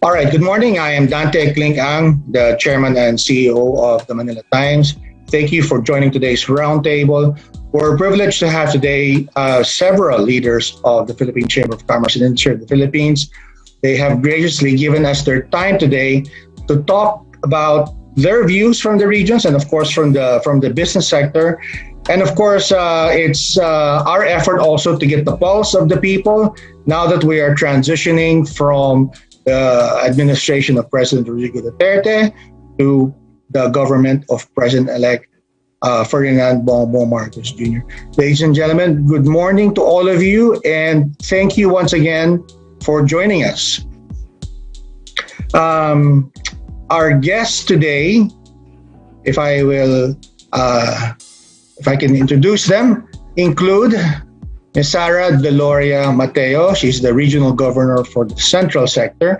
All right, good morning. I am Dante Kling-Ang, the Chairman and CEO of the Manila Times. Thank you for joining today's roundtable. We're privileged to have today several leaders of the Philippine Chamber of Commerce and Industry of the Philippines. They have graciously given us their time today to talk about their views from the regions and, of course, from the business sector. And of course, it's our effort also to get the pulse of the people now that we are transitioning from the administration of President Rodrigo Duterte to the government of President-elect Ferdinand Bongbong Marcos Jr. Ladies and gentlemen, good morning to all of you, and thank you once again for joining us. Our guests today, if I can introduce them, include Ms. Sara Deloraya-Mateo. She's the regional governor for the central sector.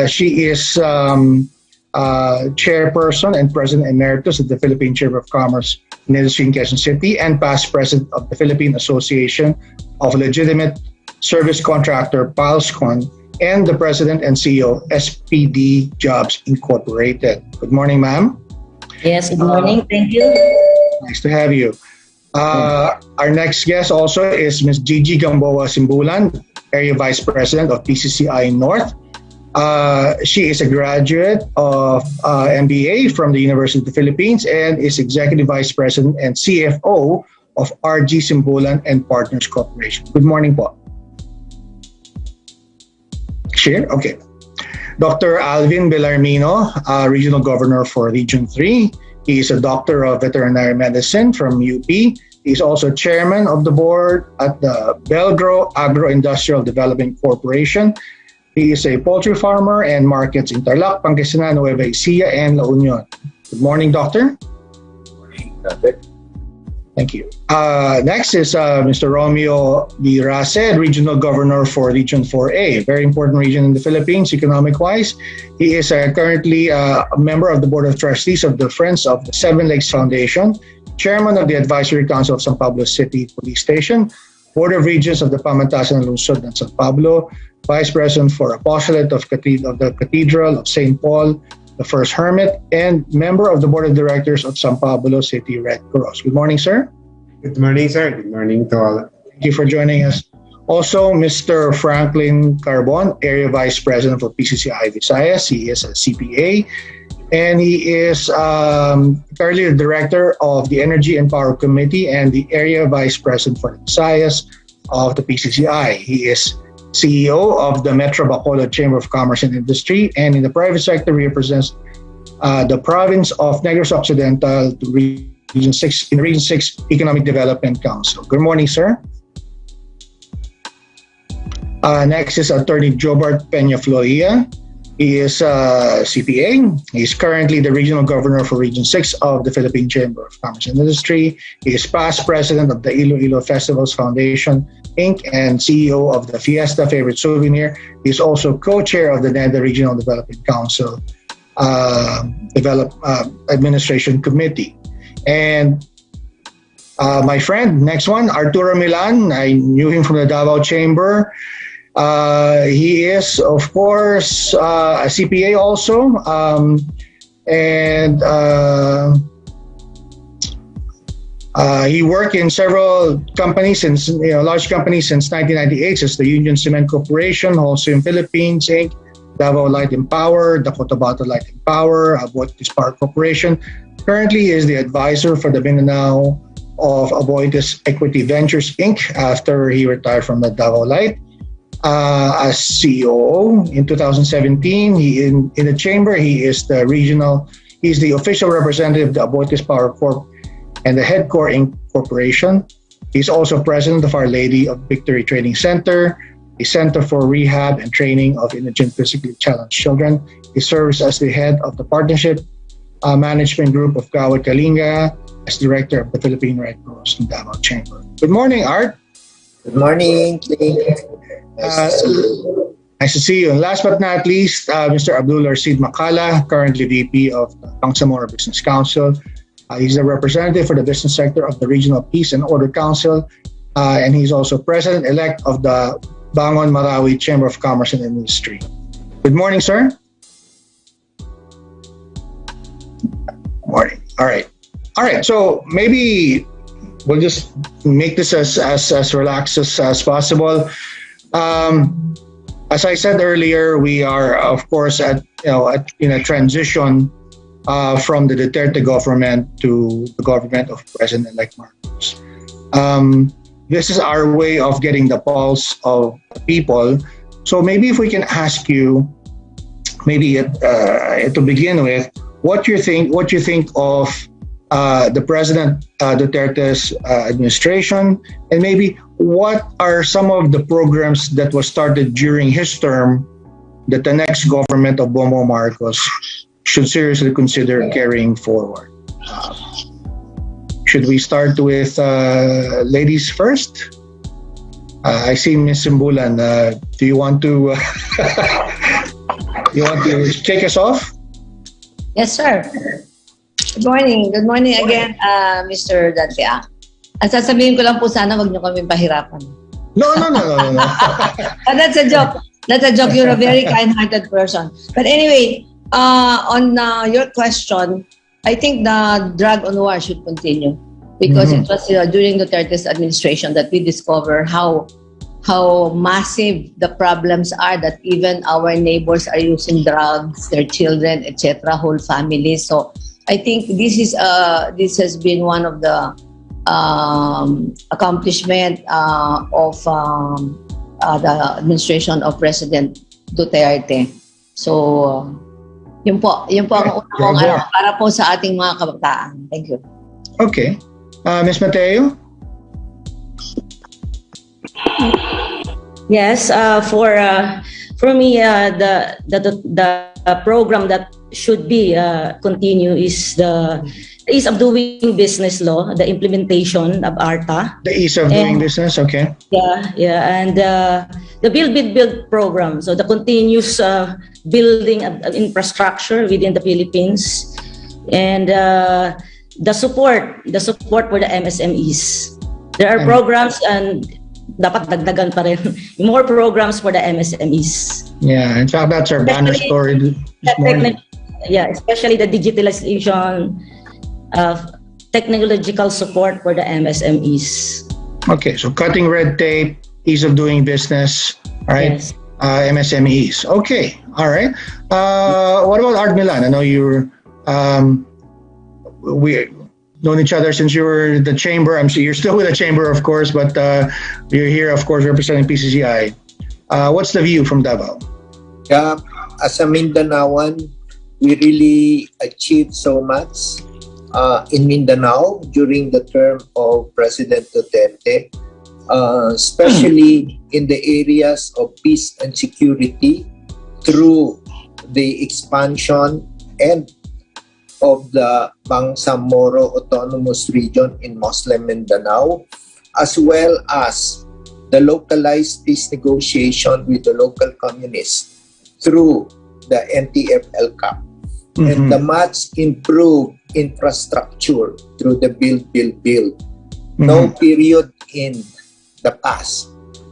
She is chairperson and president emeritus of the Philippine Chamber of Commerce and Industry in Quezon City and past president of the Philippine Association of Legitimate Service Contractor, PALSCON, and the president and CEO, SPD Jobs Incorporated. Good morning, ma'am. Yes, good morning. Thank you. Nice to have you. Our next guest also is Ms. Gigi Gamboa Simbulan, Area Vice President of PCCI North. She is a graduate of MBA from the University of the Philippines and is Executive Vice President and CFO of RG Simbulan and Partners Corporation. Good morning po. Share? Okay. Dr. Arvin Belarmino, Regional Governor for Region 3. He is a Doctor of Veterinary Medicine from UP. He is also Chairman of the Board at the Belgro Agro-Industrial Development Corporation. He is a poultry farmer and markets in Tarlac, Pangasinan, Nueva Ecija, and La Union. Good morning, Doctor. Good morning, Dante. Thank you. Next is Mr. Romeo B, Regional Governor for Region 4A, a very important region in the Philippines economic-wise. He is currently a member of the Board of Trustees of the Friends of the Seven Lakes Foundation, Chairman of the Advisory Council of San Pablo City Police Station, Board of Regents of the Pamantasan and Luzon and San Pablo, Vice President for Apostolate of the Cathedral of St. Paul, the First Hermit, and member of the Board of Directors of San Pablo City Red Cross. Good morning, sir. Good morning, sir. Good morning to all. Thank you for joining us. Also, Mr. Franklin Carbon, Area Vice President for PCCI Visayas. He is a CPA, and he is currently the Director of the Energy and Power Committee and the Area Vice President for Visayas of the PCCI. He is CEO of the Metro Bacolod Chamber of Commerce and Industry, and in the private sector, he represents the province of Negros Occidental to Region 6 in the Region 6 Economic Development Council. Good morning, sir. Next is Attorney Jobert Penaflorida. He is a CPA. He's currently the Regional Governor for Region 6 of the Philippine Chamber of Commerce and Industry. He is past president of the Iloilo Festivals Foundation, Inc., and CEO of the Fiesta Favorite Souvenir. He's also co-chair of the NEDA Regional Development Council Administration Committee. And my friend, next one, Arturo Milan. I knew him from the Davao Chamber. He is, of course, a CPA also, and he worked in several companies, large companies since 1998, such as the Union Cement Corporation, Holcim Philippines, Inc., Davao Light and Power, the Cotabato Light and Power, Aboitiz Power Corporation. Currently, he is the advisor for the Mindanao of Aboitiz Equity Ventures, Inc., after he retired from the Davao Light. As CEO in 2017, in the chamber, he's the official representative of the Aboitiz Power Corp and the Headcore Inc. Corporation. He's also president of Our Lady of Victory Training Center, a center for rehab and training of indigent physically challenged children. He serves as the head of the partnership management group of Kawat Kalinga, as director of the Philippine Red Cross and Davao Chamber. Good morning, Art. Good morning. Nice to see you. And last but not least, Mr. Abdul Rashid Macala, currently VP of the Bangsamoro Business Council. He's a representative for the business sector of the Regional Peace and Order Council, and he's also president-elect of the Bangon Marawi Chamber of Commerce and Industry. Good morning, sir. Morning. All right. So maybe we'll just make this as relaxed as possible. As I said earlier, we are, of course, in a transition from the Duterte government to the government of President-elect Marcos. This is our way of getting the pulse of the people. So maybe if we can ask you, maybe to begin with, what you think of the President Duterte's administration, and maybe what are some of the programs that was started during his term that the next government of Bongbong Marcos should seriously consider carrying forward. Should we start with ladies first? I see Ms. Simbulan. Do you want to kick us off? Yes, sir. Good morning. Good morning again, Mr. Dante. At sasabihin ko lang po, sana wag niyo kami pahirapan. No. That's a joke. That's a joke. You're a very kind-hearted person. But anyway, on your question, I think the drag on war should continue because it was during Duterte's administration that we discover how massive the problems are, that even our neighbors are using drugs, their children, etc., whole families. So I think this has been one of the accomplishment of the administration of President Duterte. So yun po ang unang para po sa ating mga kabataan. Thank you. Okay. Ms. Mateo? Yes, for me, the program that should be continue is the ease of doing business law, the implementation of ARTA. The ease of doing business, okay. Yeah, and the build program. So the continuous building of infrastructure within the Philippines, and the support for the MSMEs. There are programs and dapat dagdagan pa rin more programs for the MSMEs. Yeah, in fact, that's our banner story this morning. Yeah, especially the digitalization of technological support for the MSMEs. Okay, so cutting red tape, ease of doing business, all right? Yes. MSMEs. Okay, all right. What about Art Milan? I know we known each other since you were the chamber. I'm sure you're still with the chamber, of course, but you're here, of course, representing PCCI. What's the view from Davao? Yeah, as a Mindanaoan, we really achieved so much in Mindanao during the term of President Duterte, especially in the areas of peace and security through the expansion and of the Bangsamoro Autonomous Region in Muslim Mindanao, as well as the localized peace negotiation with the local communists through the NTF-LCAP, and the much improved infrastructure through the build. No period in the past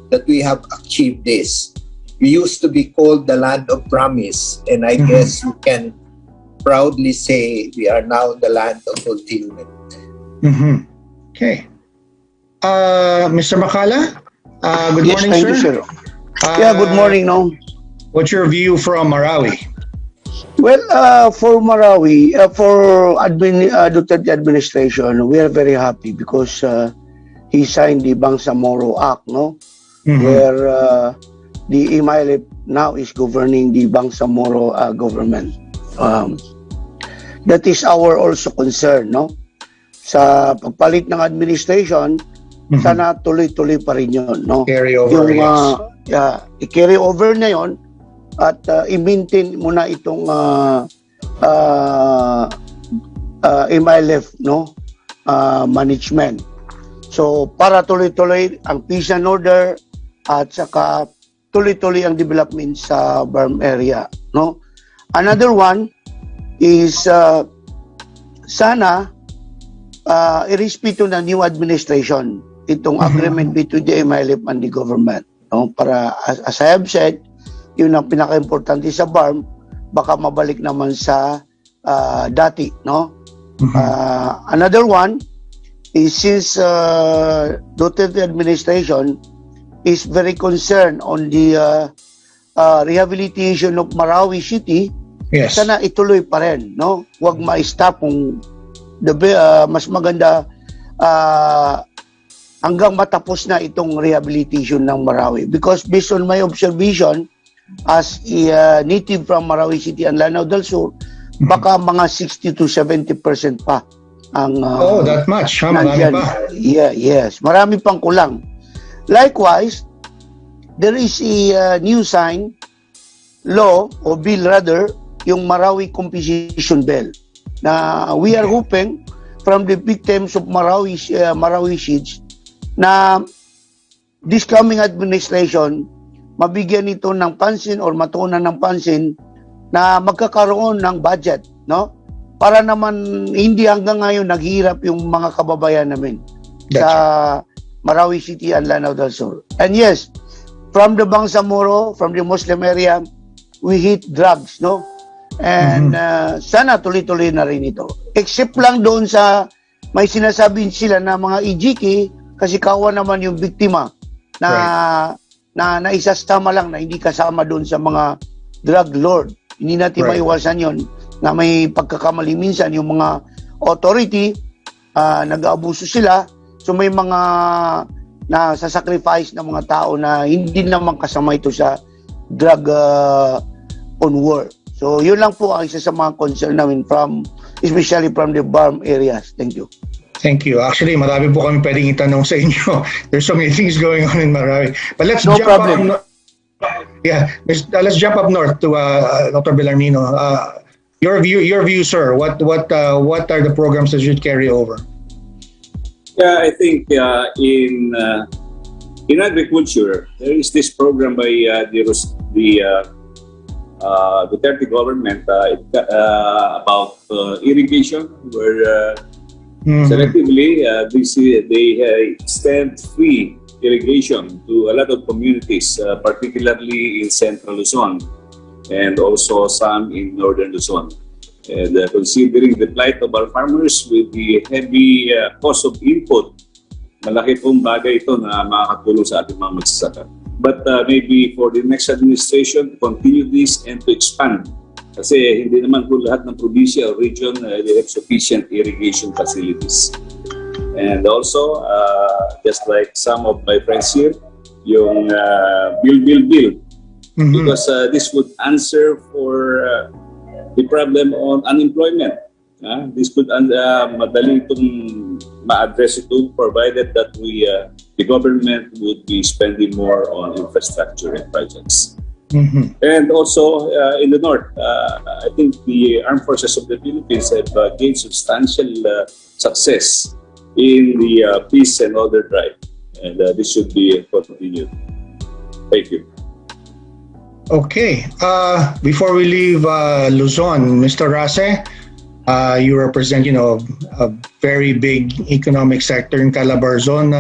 that we have achieved this. We used to be called the land of promise, and I guess we can proudly say we are now the land of fulfillment. Okay. Mr. Macala, good Yes, morning, thank sir. you, sir. Good morning. No. What's your view from Marawi? Well, for Marawi, for Duterte administration, we are very happy because he signed the Bangsamoro Act, no, where the Imailip now is governing the Bangsamoro government. That is our also concern, no? Sa pagpalit ng administration, sana tuloy-tuloy pa rin yun, no? Carry over, i-carry over na yun at i-maintain muna itong MILF, no? Management. So, para tuloy-tuloy ang peace and order at saka tuloy-tuloy ang development sa BARMM area, no? Another one is sana irespeto ng new administration itong agreement between the MILF and the government, no? Para as I have said, yun ang pinaka-importante sa BARMM, baka mabalik naman sa dati, no? Another one is since Duterte administration is very concerned on the rehabilitation of Marawi City, Yes. sana ituloy pa rin, no? Huwag ma-stop kung mas maganda hanggang matapos na itong rehabilitation ng Marawi. Because based on my observation, as a native from Marawi City and Lanao del Sur, baka mga 60 to 70% pa ang That much, ha? Marami nandyan. pa. Yeah, yes. Marami pang kulang. Likewise, there is a new sign, law, or bill rather, yung Marawi Compensation Bill. Na we are hoping from the victims of Marawi siege na this coming administration mabigyan ito ng pansin or matuunan ng pansin na magkakaroon ng budget, no? Para naman hindi hanggang ngayon naghihirap yung mga kababayan namin sa Marawi City and Lanao del Sur. And yes, from the Bangsamoro, from the Muslim area, we hate drugs, no? And sana tuloy-tuloy na rin ito. Except lang doon sa may sinasabi sila na mga EJK kasi kawa naman yung biktima na na isasama lang na hindi kasama doon sa mga drug lord. Hindi natin maiwasan yon na may pagkakamali minsan yung mga authority, nag-aabuso sila. So may mga sacrifice ng mga tao na hindi naman kasama ito sa drug on war. So yun lang po ang isa sa mga concern namin especially from the BARMM areas. Thank you. Thank you. Actually, marami po kami pwedeng itanong sa inyo. There's so many things going on in Marawi. But let's No jump problem. up. Let's jump up north to Dr. Belarmino. Your view, sir. What are the programs that should carry over? Yeah, I think in agriculture there is this program by the Duterte government about irrigation, where selectively they extend free irrigation to a lot of communities, particularly in Central Luzon and also some in Northern Luzon. And considering the plight of our farmers with the heavy cost of input, malaki pong bagay ito na makakatulong sa ating mga magsasaka. But maybe for the next administration to continue this and to expand. Kasi hindi naman po lahat ng probinsya or region they have sufficient irrigation facilities. And also, just like some of my friends here, yung bill. Because this would answer for the problem on unemployment. This could madali itong ma-address ito provided that the government would be spending more on infrastructure and projects. And also in the north, I think the armed forces of the Philippines have gained substantial success in the peace and order drive, and this should be continued. Thank you. Okay. Before we leave Luzon, Mr. Rase, you represent, a very big economic sector in CALABARZON.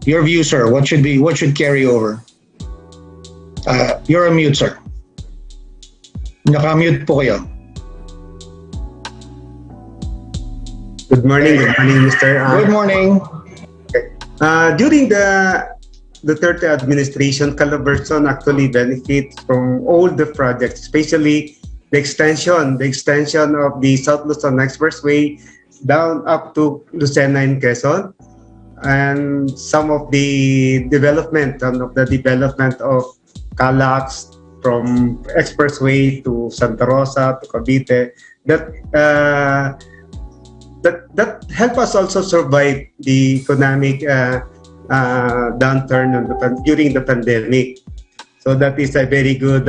Your view, sir. What should carry over? You're on mute, sir. Naka-mute po kayo. Good morning, Mr. Good morning. During the Duterte administration, CALABARZON actually benefits from all the projects, especially the extension of the South Luzon Expressway down up to Lucena and Quezon, and some of the development of Calax from Expressway to Santa Rosa to Cavite, that help us also survive the economic downturn during the pandemic. So that is a very good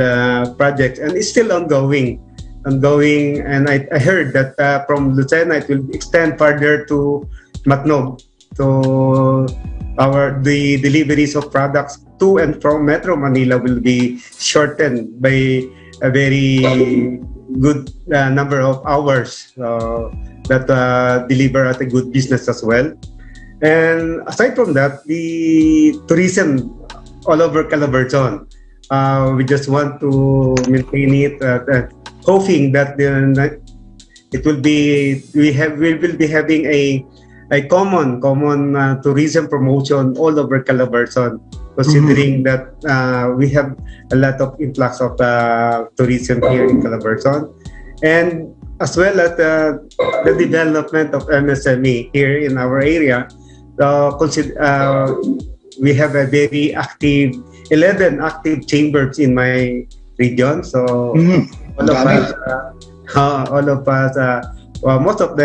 project, and it's still ongoing. And I heard that from Lucena it will extend further to Matnog. So the deliveries of products to and from Metro Manila will be shortened by a very good number of hours that deliver at a good business as well. And aside from that, the tourism all over CALABARZON We just want to maintain it, hoping that it will be we will be having a common tourism promotion all over Calabarzon, considering that we have a lot of influx of tourism here in Calabarzon, and as well as the development of MSME here in our area. We have a very active 11 active chambers in my region. So all of us, most of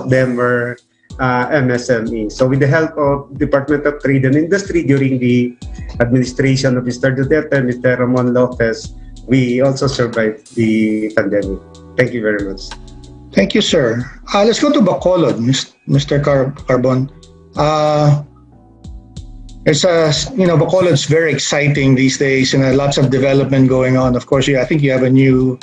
them were MSME. So with the help of Department of Trade and Industry during the administration of Mr. Duterte and Mr. Ramon Lopez, we also survived the pandemic. Thank you very much. Thank you, sir. Let's go to Bacolod, Mr. Carbon. Bacolod's very exciting these days, and lots of development going on. Of course, I think you have a new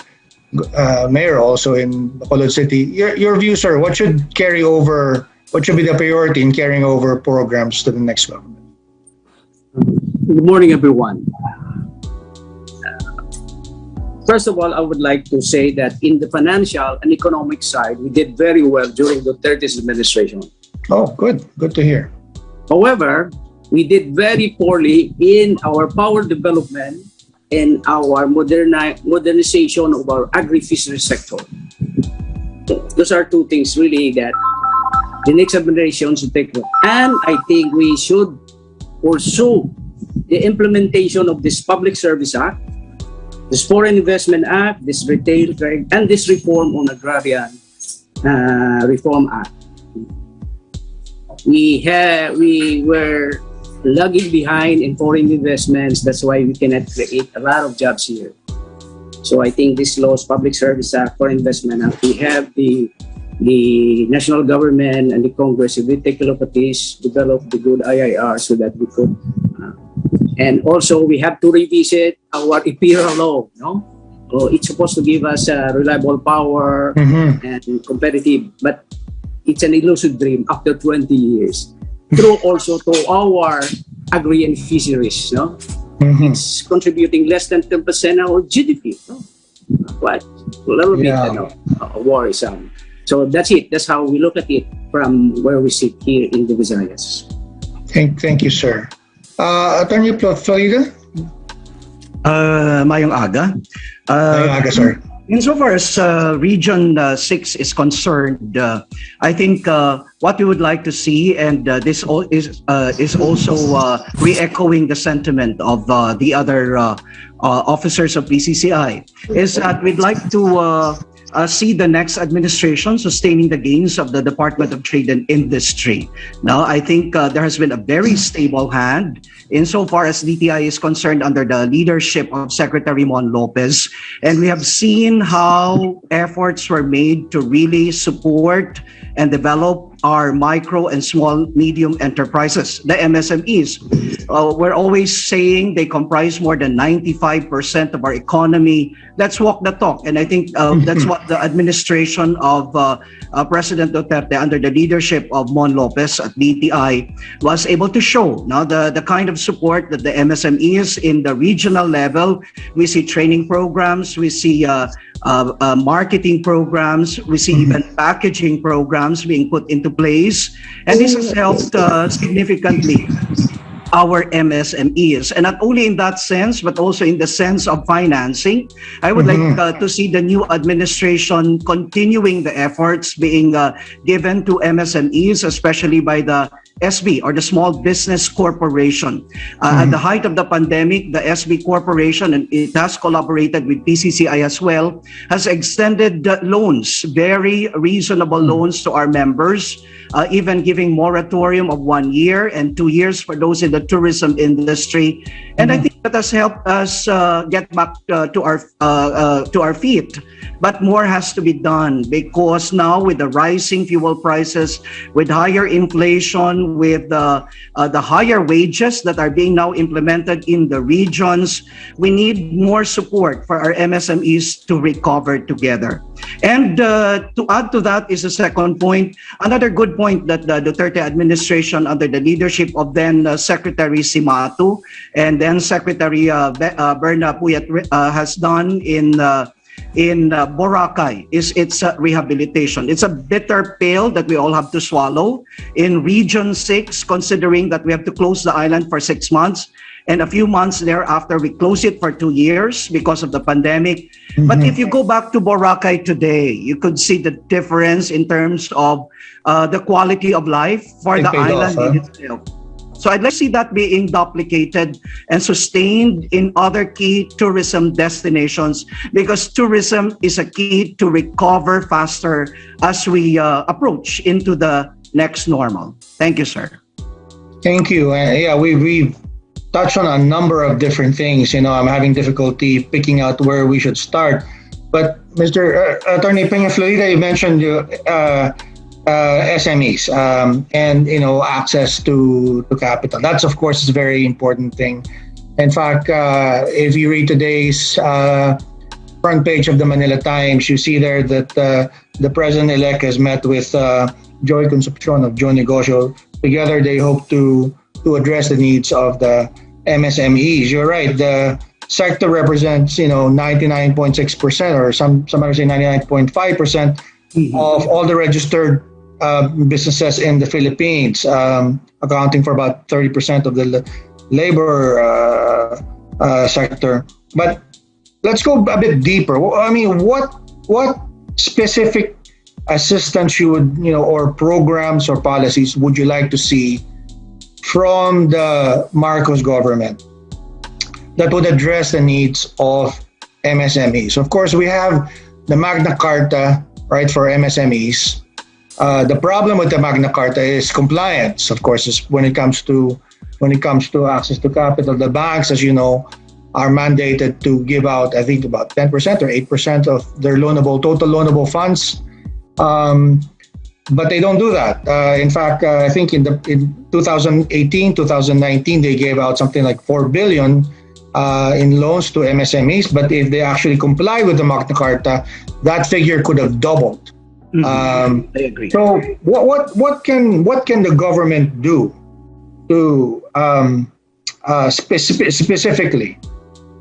mayor also in Bacolod City. Your view, sir, what should carry over? What should be the priority in carrying over programs to the next government? Good morning, everyone. First of all, I would like to say that in the financial and economic side, we did very well during Duterte's administration. Oh, good. Good to hear. However, we did very poorly in our power development and our modernization of our agri-fishery sector. Those are two things really that the next administration should take note. And I think we should pursue the implementation of this Public Service Act, this Foreign Investment Act, this Retail Trade, and this reform on Agrarian Reform Act. We were lagging behind in foreign investments. That's why we cannot create a lot of jobs here. So I think this laws, Public Service Act, Foreign Investment Act, we have the national government and the Congress, if we take a look at this, develop the good IIR so that we could. And also we have to revisit our IPIRA law, no? So it's supposed to give us reliable power and competitive, but it's an elusive dream after 20 years. Through also to our agri and fisheries, no? It's contributing less than 10% of our GDP, no? Quite a little bit, worrisome. So that's it. That's how we look at it from where we sit here in the Visayas. Thank you, sir. Attorney Florida? Mayong aga. Mayong aga, sir. Insofar as Region 6 is concerned, I think what we would like to see, and this is also re-echoing the sentiment of the other officers of PCCI, is that we'd like to see the next administration sustaining the gains of the Department of Trade and Industry. Now, I think there has been a very stable hand insofar as DTI is concerned under the leadership of Secretary Mon Lopez. And we have seen how efforts were made to really support and develop our micro and small medium enterprises, the MSMEs. We're always saying they comprise more than 95% of our economy. Let's walk the talk. And I think that's what the administration of President Duterte under the leadership of Mon Lopez at DTI was able to show. Now, the kind of support that the MSMEs in the regional level, we see training programs, we see marketing programs, we see even packaging programs being put into place. And this has helped significantly our MSMEs. And not only in that sense, but also in the sense of financing. I would like to see the new administration continuing the efforts being given to MSMEs, especially by the SB, or the Small Business Corporation. At the height of the pandemic, the SB Corporation, and it has collaborated with PCCI as well, has extended loans, very reasonable loans to our members, even giving moratorium of 1 year and 2 years for those in the tourism industry. And I think that has helped us get back to our feet. But more has to be done, because now with the rising fuel prices, with higher inflation, conjunction with the higher wages that are being now implemented in the regions, we need more support for our MSMEs to recover together. And to add to that is a second point, another good point that the Duterte administration under the leadership of then Secretary Simatu and then Secretary Berna Puyat has done in Boracay is its rehabilitation. It's a bitter pill that we all have to swallow in Region 6, considering that we have to close the island for 6 months. And a few months thereafter, we close it for 2 years because of the pandemic. But if you go back to Boracay today, you could see the difference in terms of the quality of life for the island in itself. So I'd like to see that being duplicated and sustained in other key tourism destinations, because tourism is a key to recover faster as we approach into the next normal. Thank you, sir. Thank you. Yeah, we've touched on a number of different things. You know, I'm having difficulty picking out where we should start. But Mr. Attorney Penaflorida, you mentioned SMEs and, you know, access to capital. That's, of course, is a very important thing. In fact, if you read today's front page of the Manila Times, you see there that the President-elect has met with Joy Concepcion of Joy Negocio. Together, they hope to address the needs of the MSMEs. You're right. The sector represents, you know, 99.6%, or some others say 99.5% of all the registered businesses in the Philippines, accounting for about 30% of the labor sector. But let's go a bit deeper. I mean, what specific assistance you would, you know, or programs or policies would you like to see from the Marcos government that would address the needs of MSMEs? Of course, we have the Magna Carta, right, for MSMEs. The problem with the Magna Carta is compliance. Of course, is when it comes to access to capital. The banks, as you know, are mandated to give out, I think, about 10% or 8% of their total loanable funds. But they don't do that. In fact, I think in 2018, 2019, they gave out something like 4 billion in loans to MSMEs. But if they actually comply with the Magna Carta, that figure could have doubled. I agree. So, what can the government do to specifically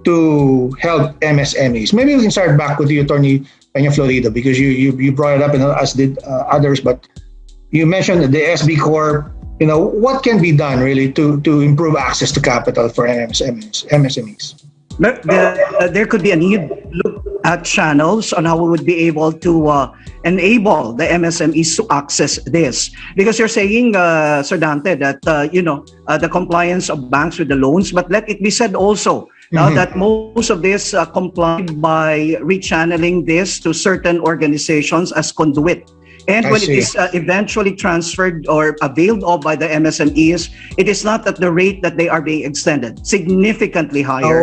to help MSMEs? Maybe we can start back with you, Attorney Penaflorida, because you brought it up, and as did others. But you mentioned the SB Corp. You know, what can be done really to improve access to capital for MSMEs? There could be a need to look at channels on how we would be able to enable the MSMEs to access this. Because you're saying, Sir Dante, that the compliance of banks with the loans, but let it be said also now that most of this comply by rechanneling this to certain organizations as conduit. And when it is eventually transferred or availed of by the MSMEs, it is not at the rate that they are being extended, significantly higher.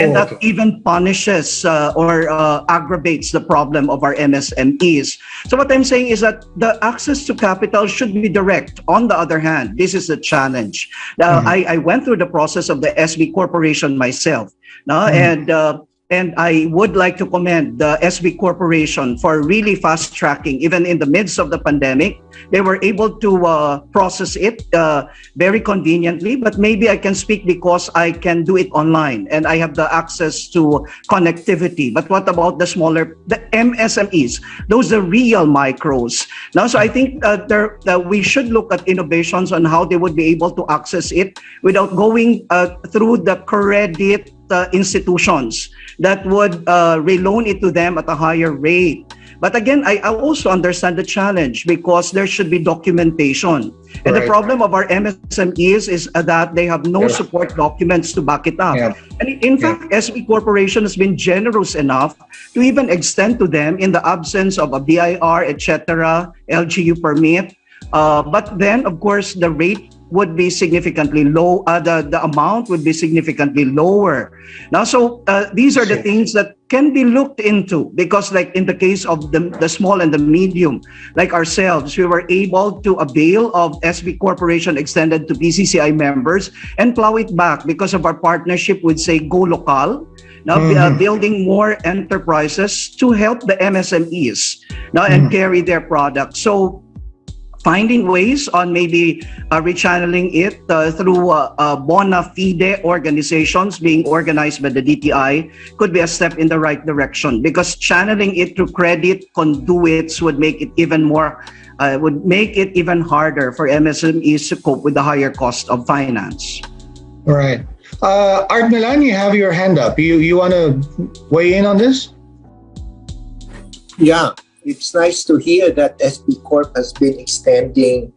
And that even punishes or aggravates the problem of our MSMEs. So what I'm saying is that the access to capital should be direct. On the other hand, this is the challenge. I went through the process of the SB Corporation myself. And I would like to commend the SB Corporation for really fast tracking, even in the midst of the pandemic. They were able to process it very conveniently, but maybe I can speak because I can do it online and I have the access to connectivity. But what about the MSMEs? Those are real micros. Now, so I think we should look at innovations on how they would be able to access it without going through the credit institutions that would reloan it to them at a higher rate. But again, I also understand the challenge because there should be documentation. And the problem of our MSMEs is that they have no support documents to back it up. And in fact, SB Corporation has been generous enough to even extend to them in the absence of a BIR, etc., LGU permit. But then, of course, the rate would be significantly low. The amount would be significantly lower. Now, so these are the things that can be looked into, because like in the case of the small and the medium, like ourselves, we were able to avail of SB Corporation extended to PCCI members and plow it back because of our partnership with, say, Go Local. Now, building more enterprises to help the MSMEs now and carry their products. So finding ways on maybe rechanneling it through bona fide organizations being organized by the DTI could be a step in the right direction, because channeling it through credit conduits would make it even more, would make it even harder for MSMEs to cope with the higher cost of finance. All right. Art Milan, you have your hand up. You want to weigh in on this? Yeah, it's nice to hear that SB Corp has been extending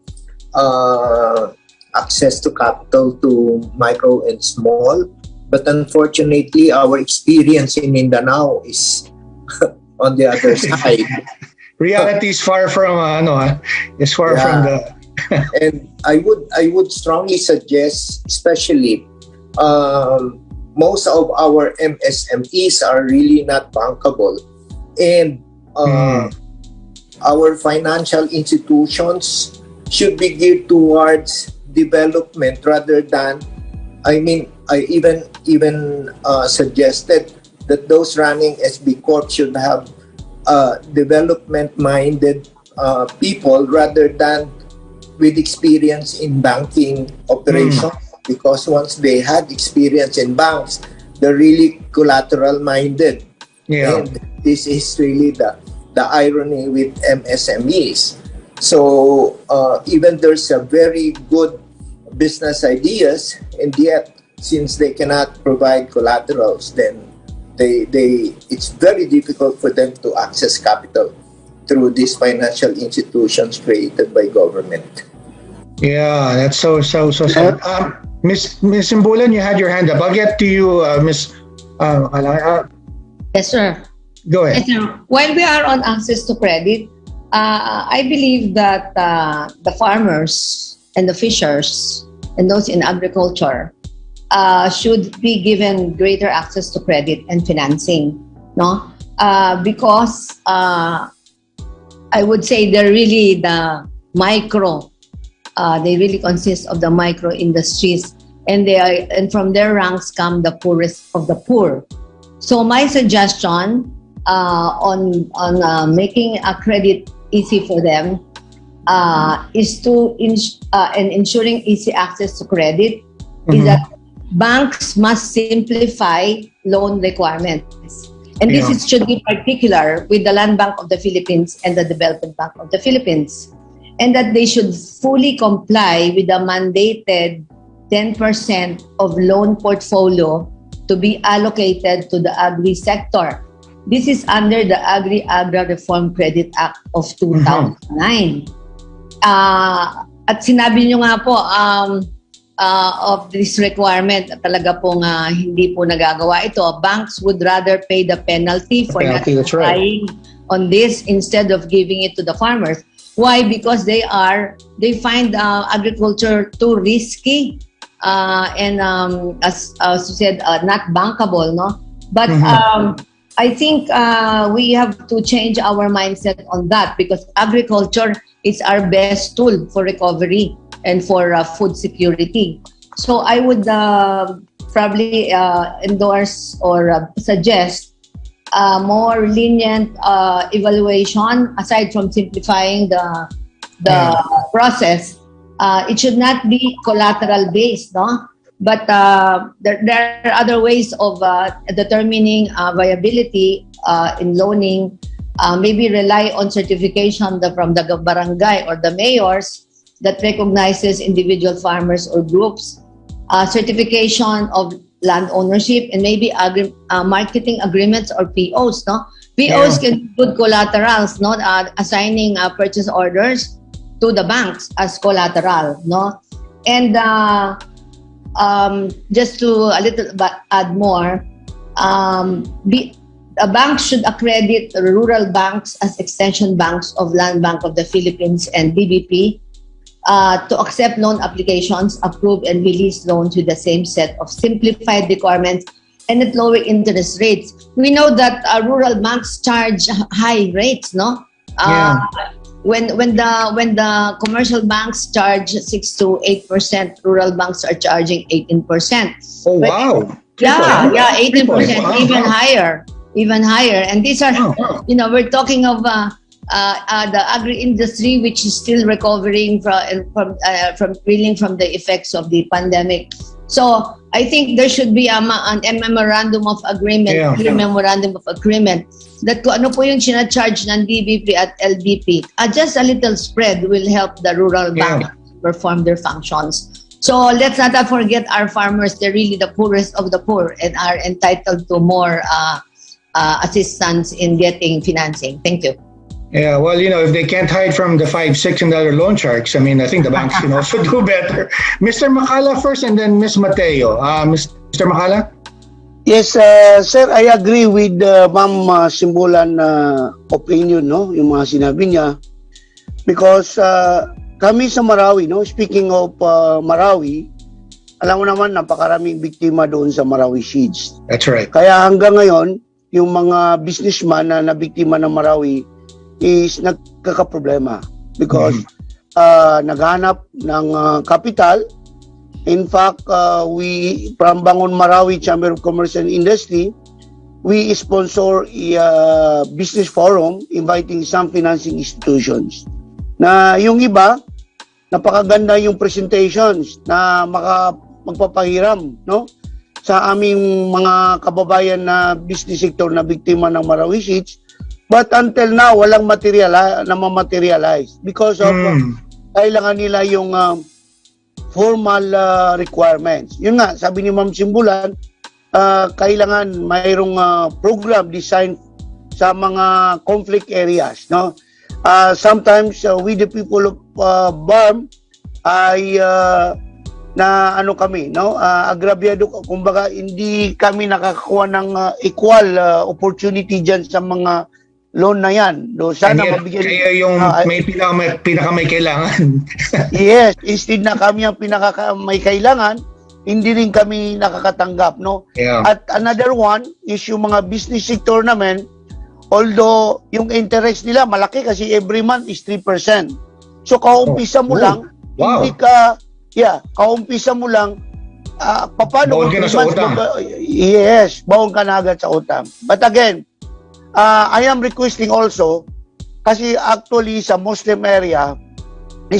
access to capital to micro and small. But unfortunately, our experience in Mindanao is on the other side. Reality is far from is far from the. And I would strongly suggest, especially most of our MSMEs are really not bankable, and our financial institutions should be geared towards development rather than, I even suggested that those running SB Corp should have development-minded people rather than with experience in banking operations. Because once they had experience in banks, they're really collateral-minded. Yeah. And this is really the irony with MSMEs. So even there's a very good business ideas, and yet since they cannot provide collaterals, then it's very difficult for them to access capital through these financial institutions created by government. Yeah, that's so sad. Miss Simbulan, you had your hand up. I'll get to you, Miss. Yes, sir. Go ahead. Yes, sir. While we are on access to credit, I believe that the farmers and the fishers and those in agriculture should be given greater access to credit and financing, no? Because I would say they're really the micro. They really consist of the micro industries, and from their ranks come the poorest of the poor. So my suggestion on making a credit easy for them is to ensuring easy access to credit is that banks must simplify loan requirements. And this should be particular with the Land Bank of the Philippines and the Development Bank of the Philippines. And that they should fully comply with the mandated 10% of loan portfolio to be allocated to the agri sector. This is under the Agri-Agra Reform Credit Act of 2009. At sinabi nyo nga po of this requirement, talaga pong hindi po nagagawa ito. Banks would rather pay the penalty for not complying on this instead of giving it to the farmers. Why? Because they find agriculture too risky and as you said, not bankable, no? But I think we have to change our mindset on that, because agriculture is our best tool for recovery and for food security. So I would probably endorse or suggest more lenient evaluation. Aside from simplifying the process, it should not be collateral based, no? But there are other ways of determining viability in loaning. Maybe rely on certification from the barangay or the mayors that recognizes individual farmers or groups, certification of land ownership, and maybe marketing agreements or POs, no? POs can include collaterals, no? Assigning purchase orders to the banks as collateral, no? And just to a little bit add more, a bank should accredit rural banks as extension banks of Land Bank of the Philippines and DBP, to accept loan applications, approve and release loans with the same set of simplified requirements and at lower interest rates. We know that rural banks charge high rates, no? When the commercial banks charge 6 to 8%, rural banks are charging 18%. Oh, wow. 18%, Wow. even higher. And these are, we're talking of the agri-industry, which is still recovering from the effects of the pandemic. So I think there should be a memorandum of agreement, memorandum of agreement that kung ano po yung sinacharge ng DBP at LBP, just a little spread will help the rural bank perform their functions. So let's not forget our farmers. They're really the poorest of the poor and are entitled to more assistance in getting financing. Thank you. Yeah, well, if they can't hide from the $5-6 loan sharks, I think the banks can also do better. Mr. Macala first and then Ms. Mateo. Mr. Macala? Yes, sir, I agree with Ma'am Simbulan opinion, no? Yung mga sinabi niya. Because kami sa Marawi, no? Speaking of Marawi, alam mo naman, napakaraming biktima doon sa Marawi Seeds. That's right. Kaya hanggang ngayon, yung mga businessman na nabiktima ng Marawi is nagkakaproblema because naghanap ng capital. In fact, we from Bangon Marawi Chamber of Commerce and Industry, we sponsor a business forum inviting some financing institutions. Na yung iba, napakaganda yung presentations na magpapahiram, no? Sa aming mga kababayan na business sector na biktima ng Marawi Seeds. But until now, walang materialize because of kailangan nila yung formal requirements. Yun nga, sabi ni Ma'am Simbulan, kailangan mayroong program design sa mga conflict areas. No? Sometimes, we the people of BARMM ay agrabyado, kumbaga hindi kami nakakakuha ng equal opportunity dyan sa mga loan na yan. Do sana mabigyan kaya yung may pinaka may kailangan. Yes, instead na kami ang may kailangan, hindi rin kami nakakatanggap, no? Yeah. At another one is yung mga business sector namin, although yung interest nila malaki kasi every month is 3%. So kaumpisa mo lang, hindi ka kaumpisa mo lang paano baon ka na sa utang. Yes, baon ka na agad sa utang. But again, I am requesting also, kasi actually sa Muslim area,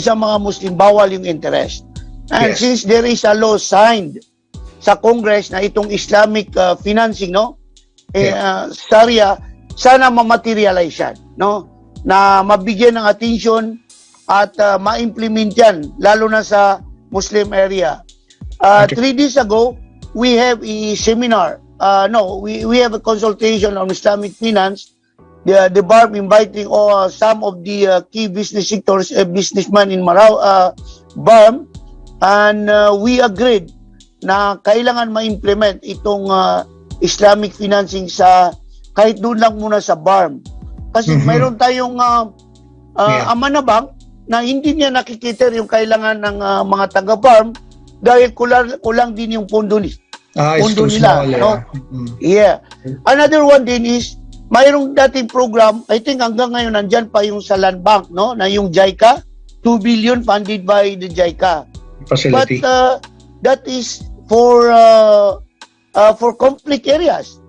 sa mga Muslim, bawal yung interest. And since there is a law signed sa Congress na itong Islamic financing, no? Sharia, sana ma-materialize yan, no? Na mabigyan ng attention at ma-implement yan, lalo na sa Muslim area. 3 days ago, we have a seminar. We have a consultation on Islamic finance. The BARMM inviting some of the key business sectors, businessmen in BARMM, and we agreed na kailangan ma-implement itong Islamic financing sa kahit doon lang muna sa BARMM. Kasi mayroon tayong amanabang na hindi niya nakikita yung kailangan ng mga taga-BARMM dahil kulang din yung pondo nila, no? Yeah. Another one din is mayroong dating program, I think hanggang ngayon nandyan pa yung sa Land Bank, no? Na yung JICA, 2 billion funded by the JICA facility. But that is for conflict areas.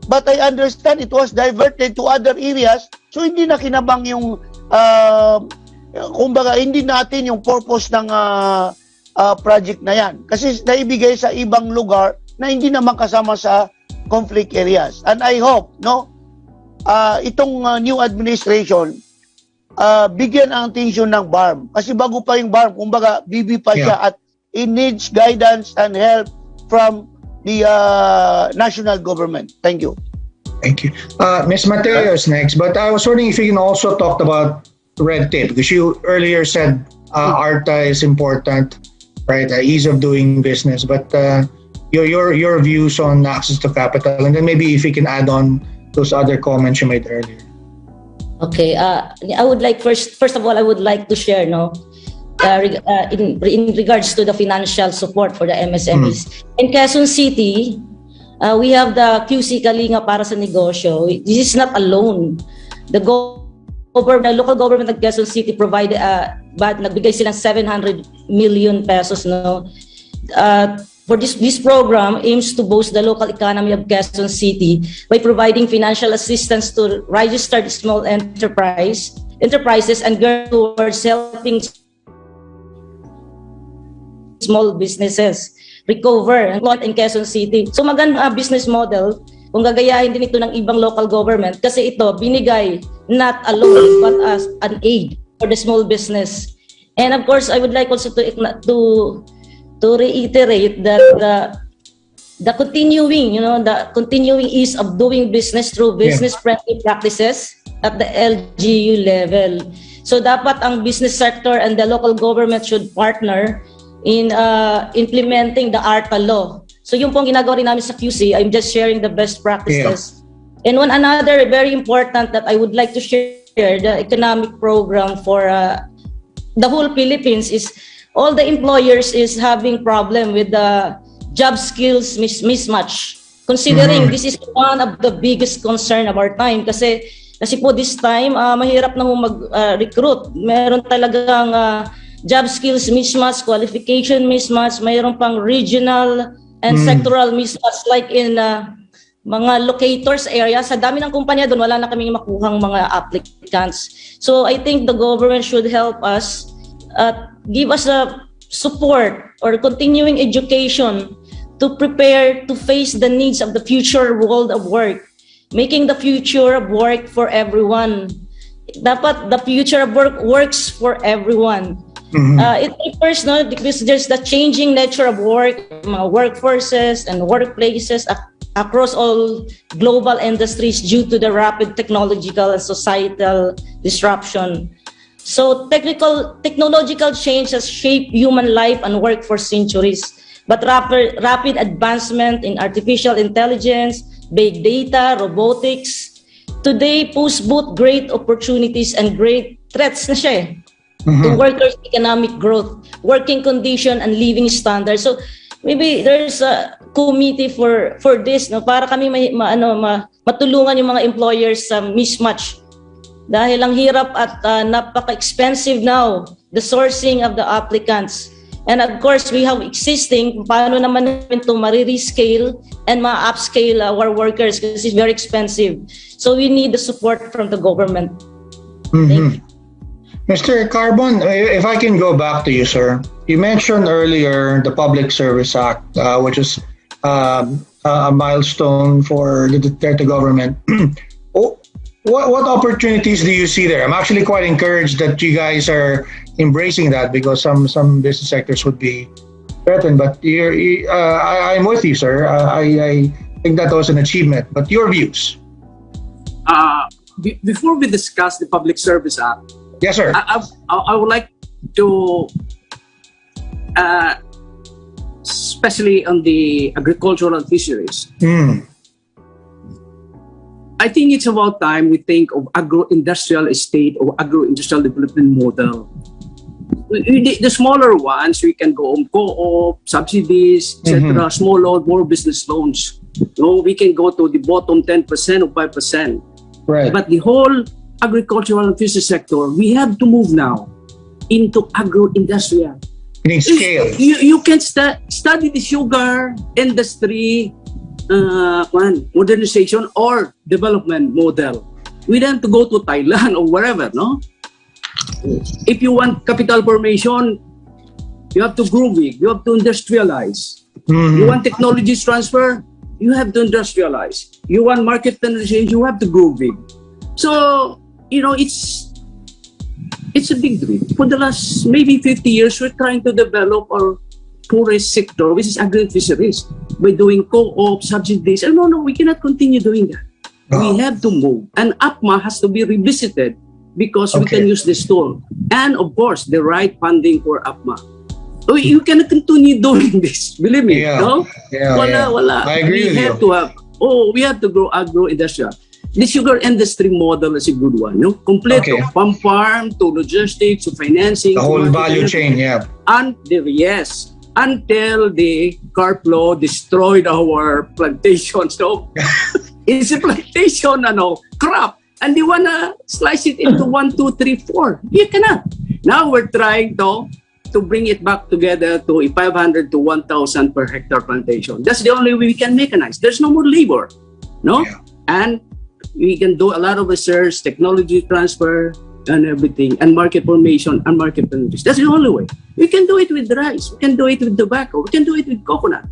But I understand it was diverted to other areas, so hindi na kinabang yung kumbaga hindi natin yung purpose ng project na yan. Kasi naibigay sa ibang lugar na hindi naman kasama sa conflict areas. And I hope, no, itong new administration, bigyan ang attention ng BARMM. Kasi bago pa yung BARMM, kumbaga, BB pa siya at it needs guidance and help from the national government. Thank you. Thank you. Ms. Mateo is next, but I was wondering if you can also talk about red tape, because you earlier said ARTA is important, right? Ease of doing business, but your views on access to capital, and then maybe if you can add on those other comments you made earlier. Okay, I would like first of all I would like to share in regards to the financial support for the MSMEs. In Quezon City, we have the QC Kalinga para sa negosyo. This is not alone. The local government of Quezon City provided, but nagbigay silang 700 million pesos, no? For this program aims to boost the local economy of Quezon City by providing financial assistance to registered small enterprises and girls towards helping small businesses recover in Quezon City. So maganda business model kung gagayahin din ito ng ibang local government kasi ito binigay not a loan but as an aid for the small business. And of course, I would like also to reiterate that the continuing ease of doing business through business-friendly practices at the LGU level. So dapat ang business sector and the local government should partner in implementing the ARTA law. So yung pong ginagawa rin namin sa QC, I'm just sharing the best practices. Yeah. And one another very important that I would like to share, the economic program for the whole Philippines is all the employers is having problem with the job skills mismatch. Considering this is one of the biggest concern of our time kasi po this time mahirap na mag-recruit. Meron talagang job skills mismatch, qualification mismatch, mayroon pang regional and sectoral mismatch like in mga locators area. Sa dami ng kumpanya doon, wala na kaming makuhang mga applicants. So I think the government should help us, give us a support or continuing education to prepare to face the needs of the future world of work, making the future of work for everyone. Dapat the future of work works for everyone. It refers, no, because there's the changing nature of work, mga workforces and workplaces across all global industries due to the rapid technological and societal disruption. So technological change has shaped human life and work for centuries, but rapid advancement in artificial intelligence, big data, robotics, today pose both great opportunities and great threats na siya to workers' economic growth, working condition, and living standards. So maybe there's a committee for this, no, para kami matulungan yung mga employers sa mismatch. Dahil ang hirap at napaka-expensive now, the sourcing of the applicants. And of course, we have existing, paano naman namin ito ma-rescale and ma-upscale our workers because it's very expensive. So we need the support from the government. Thank you. Mr. Carbon, if I can go back to you, sir. You mentioned earlier the Public Service Act, which is a milestone for the Duterte government. What opportunities do you see there? I'm actually quite encouraged that you guys are embracing that because some business sectors would be threatened. But I'm with you, sir. I think that was an achievement. But your views? Before we discuss the Public Service Act, yes, sir. I would like to, especially on the agricultural and fisheries. I think it's about time we think of agro-industrial estate or agro-industrial development model. The smaller ones, we can go on co-op, subsidies, etc., small loan, more business loans. No, we can go to the bottom 10% or 5%. Right. But the whole agricultural and fisheries sector, we have to move now into agro-industrial. Meaning scale. You can study the sugar industry modernization or development model. We don't have to go to Thailand or wherever, no? If you want capital formation, you have to grow big, you have to industrialize. You want technology transfer, you have to industrialize. You want market penetration, you have to grow big. So, you know, it's a big dream. For the last maybe 50 years, we're trying to develop our poorest sector, which is agri-fisheries, by doing co-op, subsidies. And no, we cannot continue doing that. We have to move. And APMA has to be revisited because we can use this tool. And of course, the right funding for APMA. You cannot continue doing this. Believe me, no? Wala. I agree with you. We have to grow agro-industrial. the sugar industry model is a good one. No, complete Okay. from farm to logistics to financing, The to whole marketing, value chain, yeah. Until the carplo destroyed our plantation. So it's a plantation, crop, and they wanna slice it into 1, 2, 3, 4. You cannot. Now we're trying to bring it back together to a 500 to 1,000 per hectare plantation. That's the only way we can mechanize. There's no more labor, no, Yeah. and we can do a lot of research, technology transfer, and everything, and market formation and market penetration. That's the only way. We can do it with rice. We can do it with tobacco. We can do it with coconut.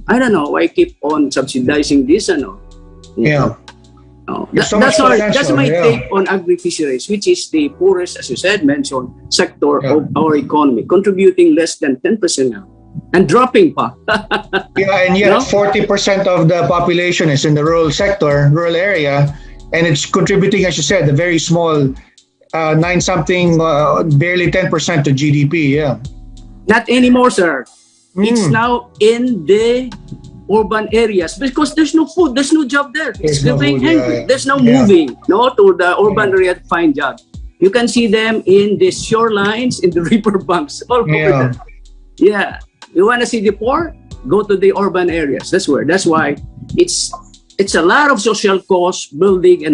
I don't know why I keep on subsidizing this. Yeah. There's so much That's my potential, take on agri-fisheries, which is the poorest, as you said, mentioned, sector of our economy, contributing less than 10% now, and dropping pa. Yeah, and yet No? 40% of the population is in the rural sector, rural area, and it's contributing, as you said, a very small, 9-something, barely 10% to GDP. Yeah. Not anymore, sir. It's Mm. now in the urban areas because there's no food, there's no job there. It's There's no getting food, hungry. yeah. There's no Yeah. moving, to the urban area to find jobs. You can see them in the shorelines, in the river banks, all over Yeah. there. Yeah. You want to see the poor? Go to the urban areas. That's where. That's why it's a lot of social costs building,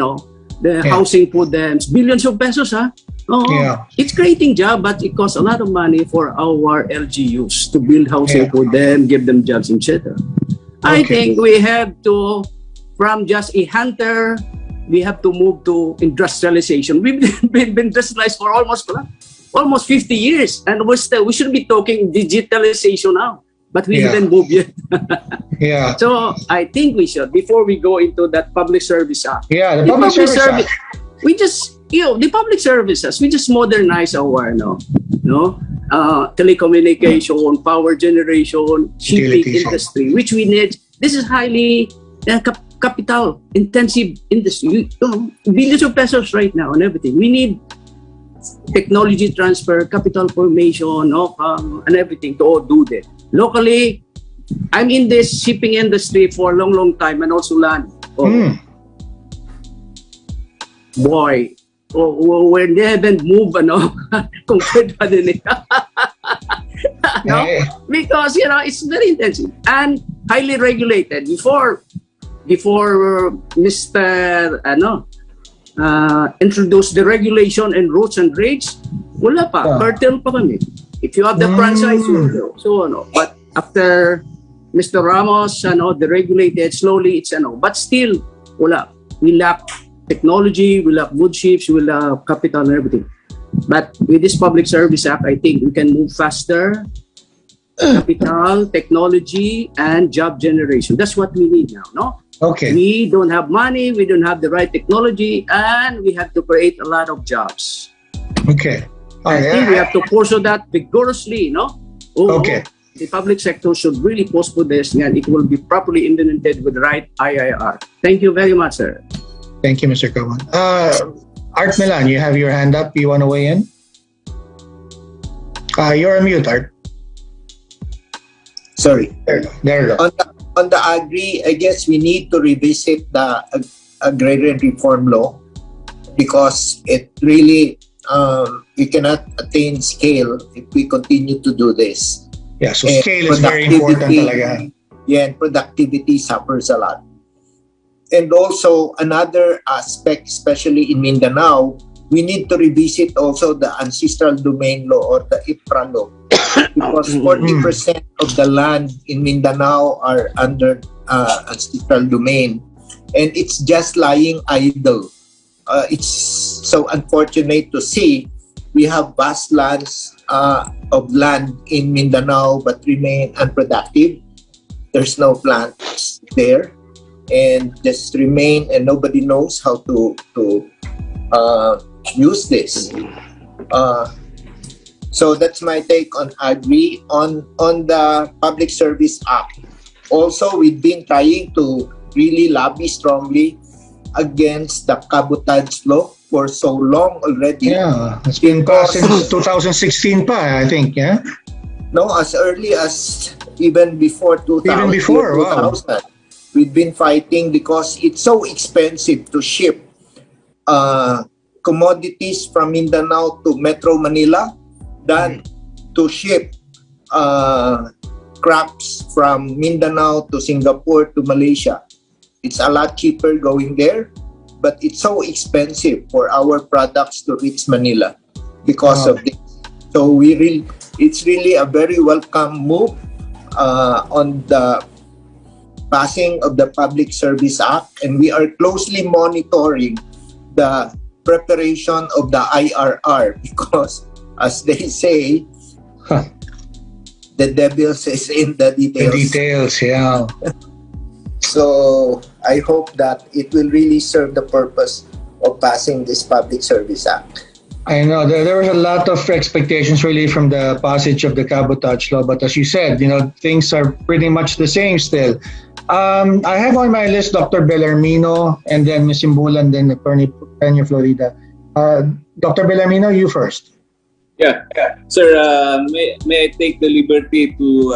the housing for them. Billions of pesos, huh? Oh, Yeah. it's creating job, but it costs a lot of money for our LGUs to build housing Yeah. for them, give them jobs, etc. I Okay. think we have to, from just a hunter, we have to move to industrialization. We've been industrialized for almost 50 years, and we should be talking digitalization now, but we Yeah. haven't moved yet. Yeah. So I think we should, before we go into that public service act. Yeah, the public service act. We just, the public services, we just modernize our, telecommunication, power generation, shipping Utilities. industry, which we need. This is highly capital intensive industry. Billions of pesos right now and everything. We need technology transfer, capital formation, and everything to all do that. Locally, I'm in this shipping industry for a long, long time, and also land. Boy, where they haven't moved, compared to the because it's very intensive and highly regulated. Before Mr. Introduced the regulation and rules and rates, wala pa, cartel pa kami. If you have the franchise, but after Mr. Ramos, deregulated slowly, it's but still wala. We lack technology, we lack good ships, we lack capital and everything. But with this Public Service Act, I think we can move faster. Capital, technology, and job generation. That's what we need now, no? Okay. We don't have money, we don't have the right technology, and we have to create a lot of jobs. Okay. I think we have to pursue that vigorously, no? Okay. The public sector should really pursue this, and it will be properly implemented with the right IIR. Thank you very much, sir. Thank you, Mr. Kawan. Art Milan, you have your hand up. You want to weigh in? You're on mute, Art. Sorry. There you go. On the agri, I guess we need to revisit the agrarian reform law because it really, we cannot attain scale if we continue to do this. Yeah, so And scale is very important talaga. Yeah, and productivity suffers a lot. And also another aspect, especially in Mindanao, we need to revisit also the ancestral domain law or the IPRA law because 40% of the land in Mindanao are under ancestral domain and it's just lying idle. It's so unfortunate to see we have vast lands of land in Mindanao but remain unproductive. There's no plants there and just remain and nobody knows how to use this. So that's my take on agri. On the Public Service Act, also we've been trying to really lobby strongly against the cabotage law for so long already. Yeah, it's been passed since 2016 pa, I think, yeah? No, as early as even before 2000. Even before, wow. we've been fighting because it's so expensive to ship commodities from Mindanao to Metro Manila than to ship crops from Mindanao to Singapore to Malaysia. It's a lot cheaper going there, but it's so expensive for our products to reach Manila because of this. So it's really a very welcome move on the passing of the Public Service Act, and we are closely monitoring the preparation of the IRR because, as they say, the devil is in the details. The details, yeah. So I hope that it will really serve the purpose of passing this Public Service Act. I know there was a lot of expectations really from the passage of the cabotage law, but as you said, things are pretty much the same still. I have on my list Dr. Belarmino and then Ms. Simbulan, then Attorney Penaflorida. Dr. Belarmino, you first. Yeah. Sir, may I take the liberty to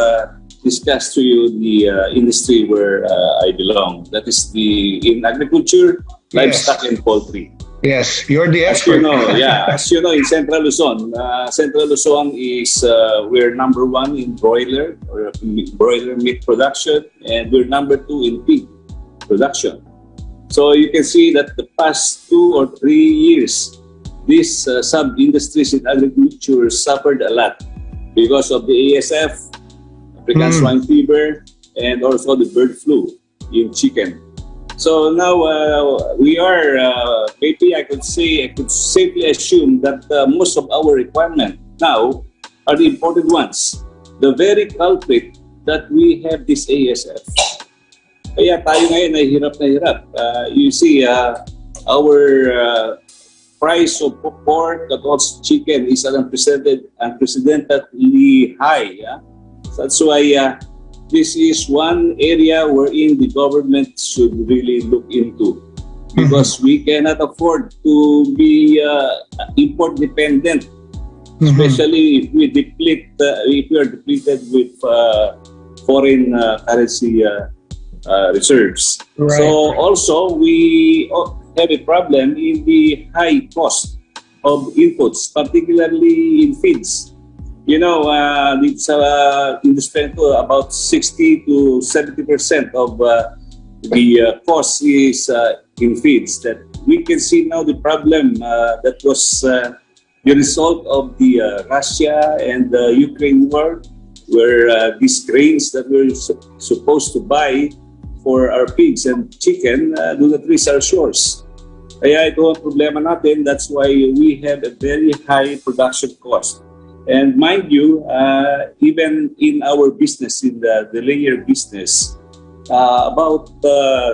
discuss to you the industry where I belong? That is in agriculture, livestock, and poultry. Yes, you're the expert. As you know, in Central Luzon, is we're number one in broiler meat production, and we're number two in pig production. So you can see that the past 2 or 3 years, these sub-industries in agriculture suffered a lot because of the ASF, African swine fever, and also the bird flu in chicken. So now we are, maybe I could safely assume that most of our requirement now are the imported ones. The very culprit that we have this ASF. Kaya tayo ngayon ay hirap na hirap. You see, our price of pork and also chicken is unprecedentedly high. Yeah? So that's why this is one area wherein the government should really look into, because we cannot afford to be import dependent, especially if we are depleted with foreign currency reserves. Right. So also we have a problem in the high cost of inputs, particularly in feeds. It's industry about 60 to 70% of the cost is in feeds. That we can see now the problem that was the result of the Russia and the Ukraine war, where these grains that we're supposed to buy for our pigs and chicken do not reach our shores. Kaya ito ang problema natin. That's why we have a very high production cost. And mind you, even in our business, in the layer business, about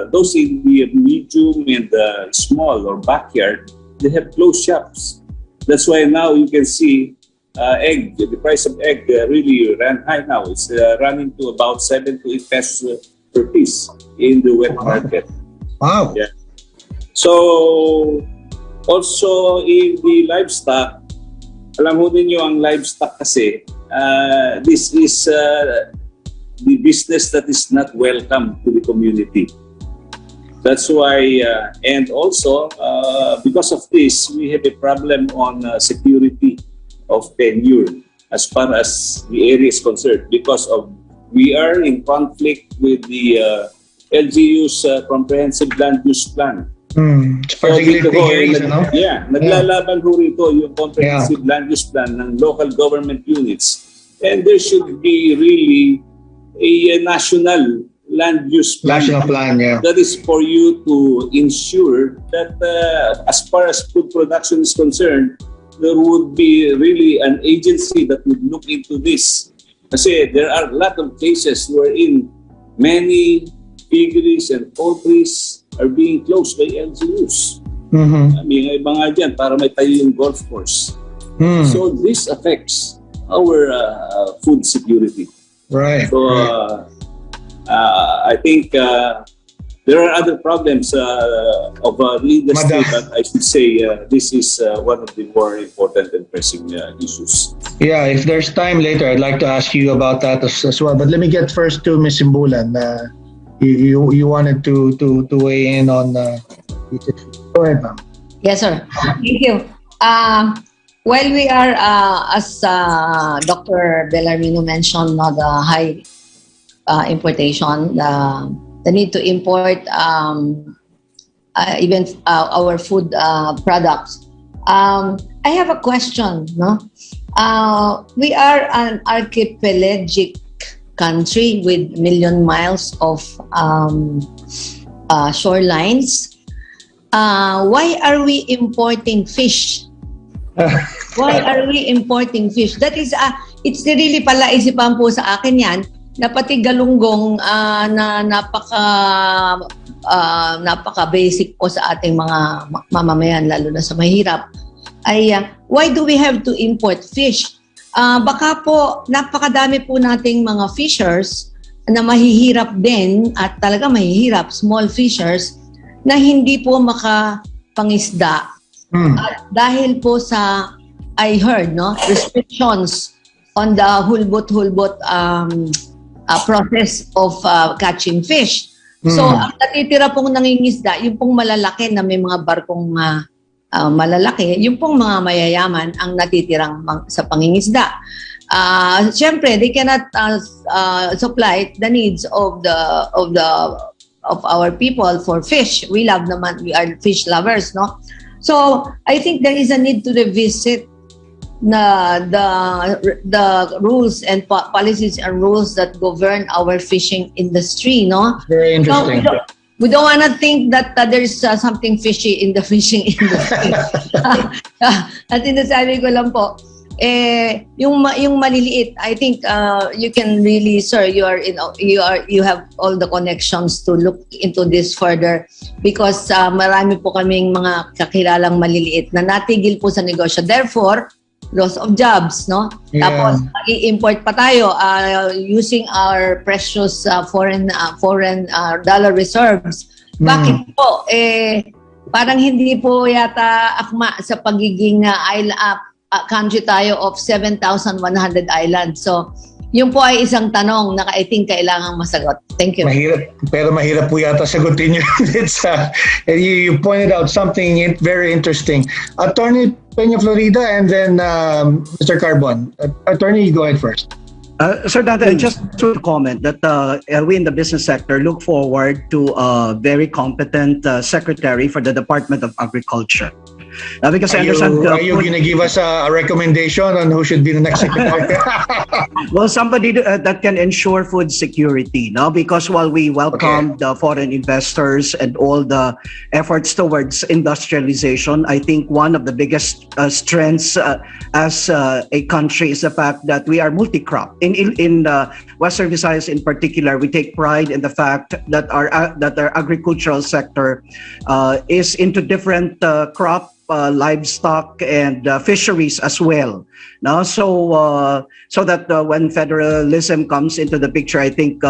those in the medium and the small or backyard, they have closed shops. That's why now you can see the price of egg really ran high now. It's running to about 7 to 8 pesos per piece in the wet market. Wow. Yeah. So, also in the livestock, alam mo ninyo ang livestock kasi, this is the business that is not welcome to the community. That's why, and also, because of this, we have a problem on security of tenure as far as the area is concerned, because of we are in conflict with the LGU's comprehensive land use plan. Naglalaban ho rito yung comprehensive land use plan ng local government units, and there should be really a national land use plan. National plan, yeah. That is for you to ensure that as far as food production is concerned, there would be really an agency that would look into this. Kasi there are a lot of cases wherein many piggeries and poultries are being closed by LGUs. May iba nga dyan para may tayo yung golf course. So this affects our food security. Right. So I think there are other problems of the industry, but I should say this is one of the more important and pressing issues. Yeah, if there's time later, I'd like to ask you about that as well. But let me get first to Ms. Simbulan. you wanted to weigh in on this issue. Go ahead, ma'am. Yes, sir. Thank you. While we are, as Dr. Belarmino mentioned, the high importation, the need to import even our food products. I have a question. No, we are an archipelagic country with million miles of shorelines. Why are we importing fish? Why are we importing fish? That is, it's really pala isipan po sa akin yan, na pati galunggong na napaka basic po sa ating mga mamamayan, lalo na sa mahirap, ay why do we have to import fish? Baka po napakadami po nating mga fishers na mahihirap din, at talaga mahihirap, small fishers, na hindi po makapangisda. Dahil po sa, I heard, no, restrictions on the hulbot process of catching fish. So, ang natitira pong nangingisda, yung pong malalaki na may mga barkong malalaki, yung pong mga mayayaman ang natitirang sa pangingisda. Siyempre, they cannot supply the needs of our people for fish. We are fish lovers, no? So I think there is a need to revisit the rules and policies and rules that govern our fishing industry, no? Very interesting. So, we don't want to think that there is something fishy in the fishing industry. At sinasabi ko lang po, yung maliliit, I think you can really, sir, you have all the connections to look into this further, because marami po kaming mga kakilalang maliliit na natigil po sa negosyo. Therefore, loss of jobs, no? Yeah. Tapos i-import pa tayo using our precious foreign dollar reserves. Bakit po? Parang hindi po yata akma sa pagiging country tayo of 7,100 islands. So, yun po ay isang tanong na I think kailangang masagot. Thank you. Mahirap po yata sagutin yun. You pointed out something very interesting. Attorney Penaflorida and then Mr. Carbon. Attorney, you go ahead first. Sir Dante, just to comment that we in the business sector look forward to a very competent secretary for the Department of Agriculture. Because I understand. Are you going to give us a recommendation on who should be the next secretary? Well, somebody that can ensure food security, no? Because while we welcome the foreign investors and all the efforts towards industrialization, I think one of the biggest strengths as a country is the fact that we are multi-crop. In Western Visayas in particular, we take pride in the fact that our agricultural sector is into different crop, livestock, and fisheries as well. No, so that when federalism comes into the picture, I think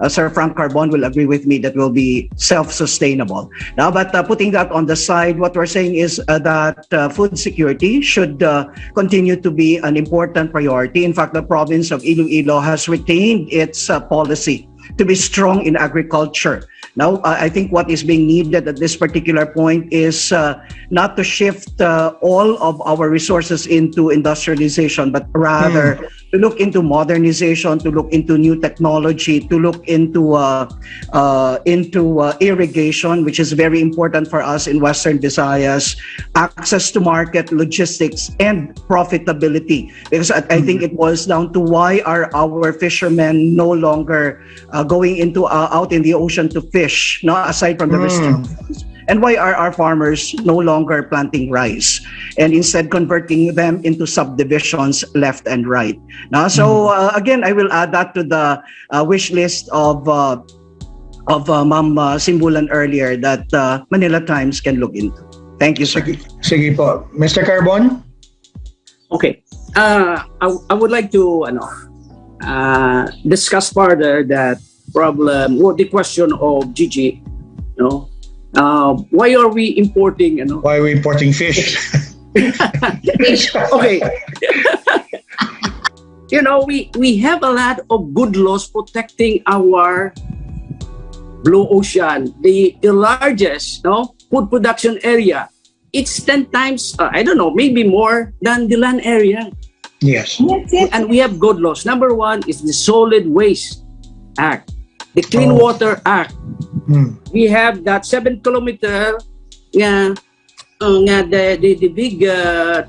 Sir Frank Carbon will agree with me that will be self-sustainable. Now, but putting that on the side, what we're saying is that food security should continue to be an important priority. In fact, the province of Iloilo has retained its policy to be strong in agriculture. Now, I think what is being needed at this particular point is not to shift all of our resources into industrialization, but rather to look into modernization, to look into new technology, to look into irrigation, which is very important for us in Western Visayas, access to market, logistics, and profitability. Because I think it boils down to why are our fishermen no longer going into out in the ocean to fish, no, aside from the restrictions. And why are our farmers no longer planting rice and instead converting them into subdivisions left and right? Now, so again, I will add that to the wish list of Ma'am Simbulan earlier that Manila Times can look into. Thank you, sir. Sige po. Mr. Carbon? Okay. I would like to discuss further that problem, or the question of Gigi, why are we importing, Why are we importing fish? Okay. We have a lot of good laws protecting our Blue Ocean, the largest food production area. It's 10 times, I don't know, maybe more than the land area. Yes. And we have good laws. Number one is the Solid Waste Act, the Clean Water Act. We have that 7-kilometer, the big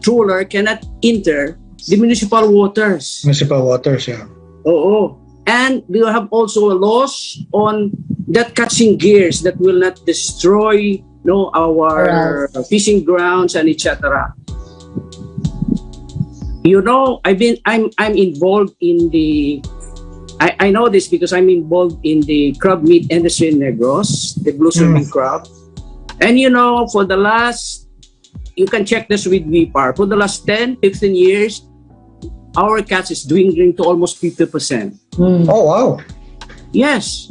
trawler cannot enter the municipal waters. Municipal waters, yeah. And we have also laws on that catching gears that will not destroy our fishing grounds and etc. I'm involved in the. I know this because I'm involved in the crab meat industry in Negros, the blue swimming crab. And for the last, you can check this with VPAR, for the last 10, 15 years, our catch is dwindling to almost 50%. Oh, wow. Yes.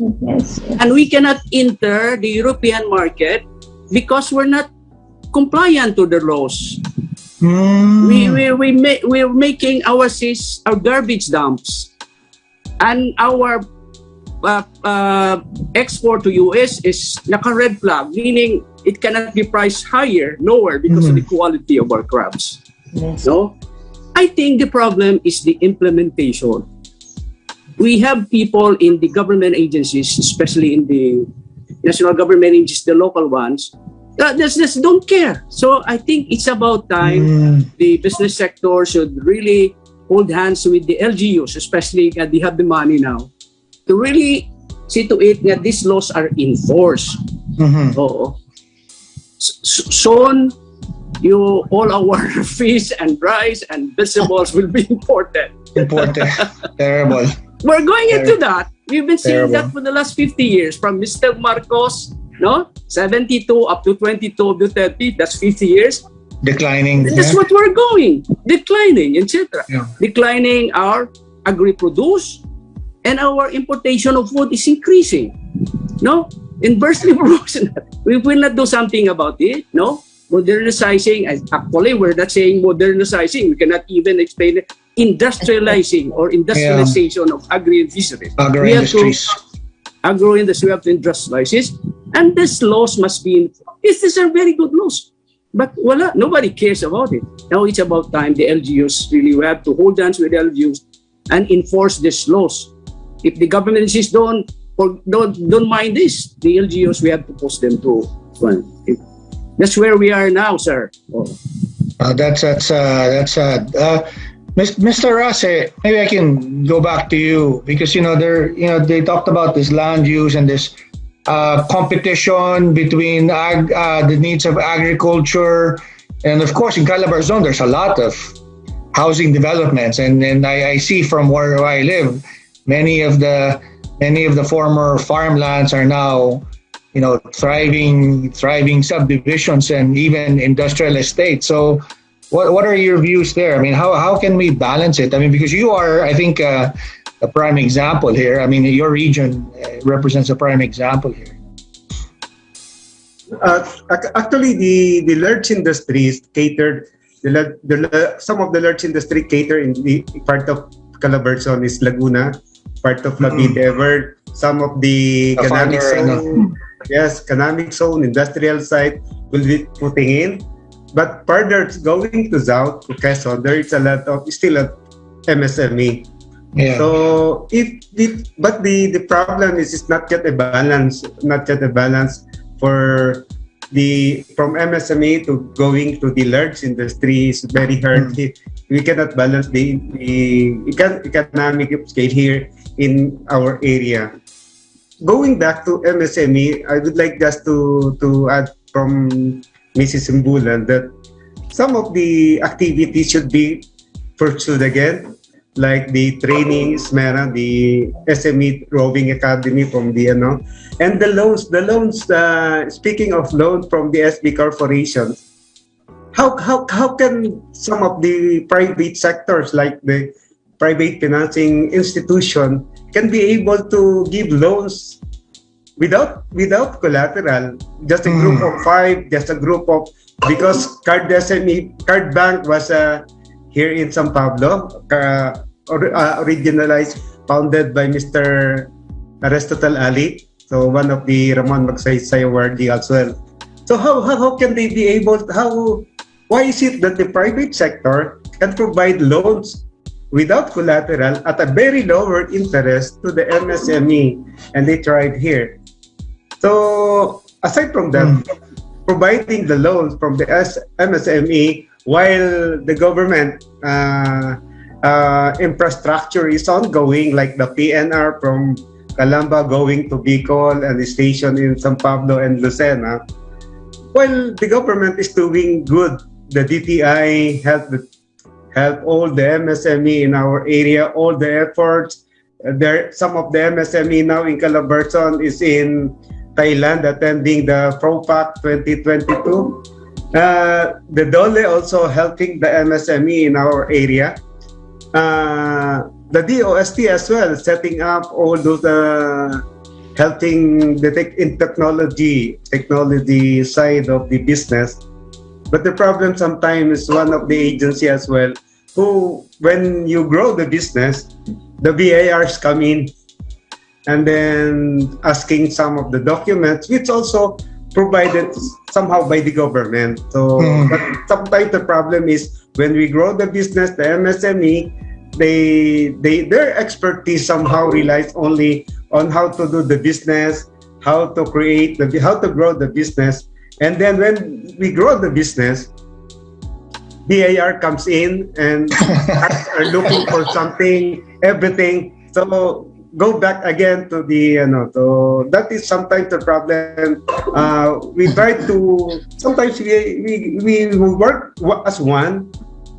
And we cannot enter the European market because we're not compliant to the laws. We're making our seas our garbage dumps. And our export to US is naka-red flag, meaning it cannot be priced lower because of the quality of our crabs. I think the problem is the implementation. We have people in the government agencies, especially in the national government agencies, the local ones, that just don't care. So I think it's about time the business sector should really hold hands with the LGUs, especially that they have the money now, to really see to it that these laws are enforced. Soon, all our fish and rice and vegetables will be imported. Terrible. We're going into that. We've been seeing that for the last 50 years, from Mr. Marcos, 72 up to 22 to 30. That's 50 years. Declining. That's what we're going. Declining, etc. Declining our agri-produce, and our importation of food is increasing. Inversely proportional. We will not do something about it. Modernizing. Actually, we're not saying modernizing. We cannot even explain it. Industrializing or industrialization of agri and fisheries. Agro-industries. Agro-industry, we have to industrialize this. And these laws must be, these are very good laws. But nobody cares about it. Now it's about time the LGUs really have to hold hands with the LGUs and enforce these laws. If the government agencies don't mind this, the LGUs, we have to post them to one. That's where we are now, sir. That's sad. Mr. Rase, maybe I can go back to you because they talked about this land use and this competition between the needs of agriculture, and of course in CALABARZON there's a lot of housing developments, and I see from where I live, many of the former farmlands are now thriving subdivisions and even industrial estates. So what are your views there? I mean, how can we balance it? I mean, because you are, I think, a prime example here. I mean, your region represents a prime example here. Actually, the large industries catered. Some of the large industry cater in the part of CALABARZON is Laguna, part of Cavite, some of the economic zone. Yes, economic zone, industrial site will be putting in. But further going to south, to Quezon, there is still a MSME. Yeah. So but the problem is it's not yet a balance, for from MSME to going to the large industry is very hard. We cannot balance the economic scale here in our area. Going back to MSME, I would like just to add from Mrs. Simbulan that some of the activities should be pursued again, like the trainings, the SME Roving Academy from the and the loans. Speaking of loans from the SB Corporation, how can some of the private sectors like the private financing institution can be able to give loans without collateral? Just a group of 5, because Card Bank was here in San Pablo, originalized, founded by Mr. Aristotle Ali. So So one of the Ramon Magsaysay awardee as well. So how can they be able to, why is it that the private sector can provide loans without collateral at a very lower interest to the MSME, and they tried here. So aside from that, providing the loans from the MSME while the government infrastructure is ongoing, like the PNR from Calamba going to Bicol and the station in San Pablo and Lucena, while the government is doing good, the DTI help all the MSME in our area, all the efforts. Some of the MSME now in CALABARZON is in Thailand attending the ProPac 2022. The DOLE also helping the MSME in our area. The DOST as well, setting up all those helping in technology side of the business. But the problem sometimes is one of the agency as well, who when you grow the business, the BARs come in and then asking some of the documents, which also provided somehow by the government. So but sometimes the problem is when we grow the business, the MSME, their expertise somehow relies only on how to do the business, how to grow the business. And then when we grow the business, BAR comes in and are looking for something, everything. So go back again to the, so that is sometimes the problem. We try to, sometimes we work as one,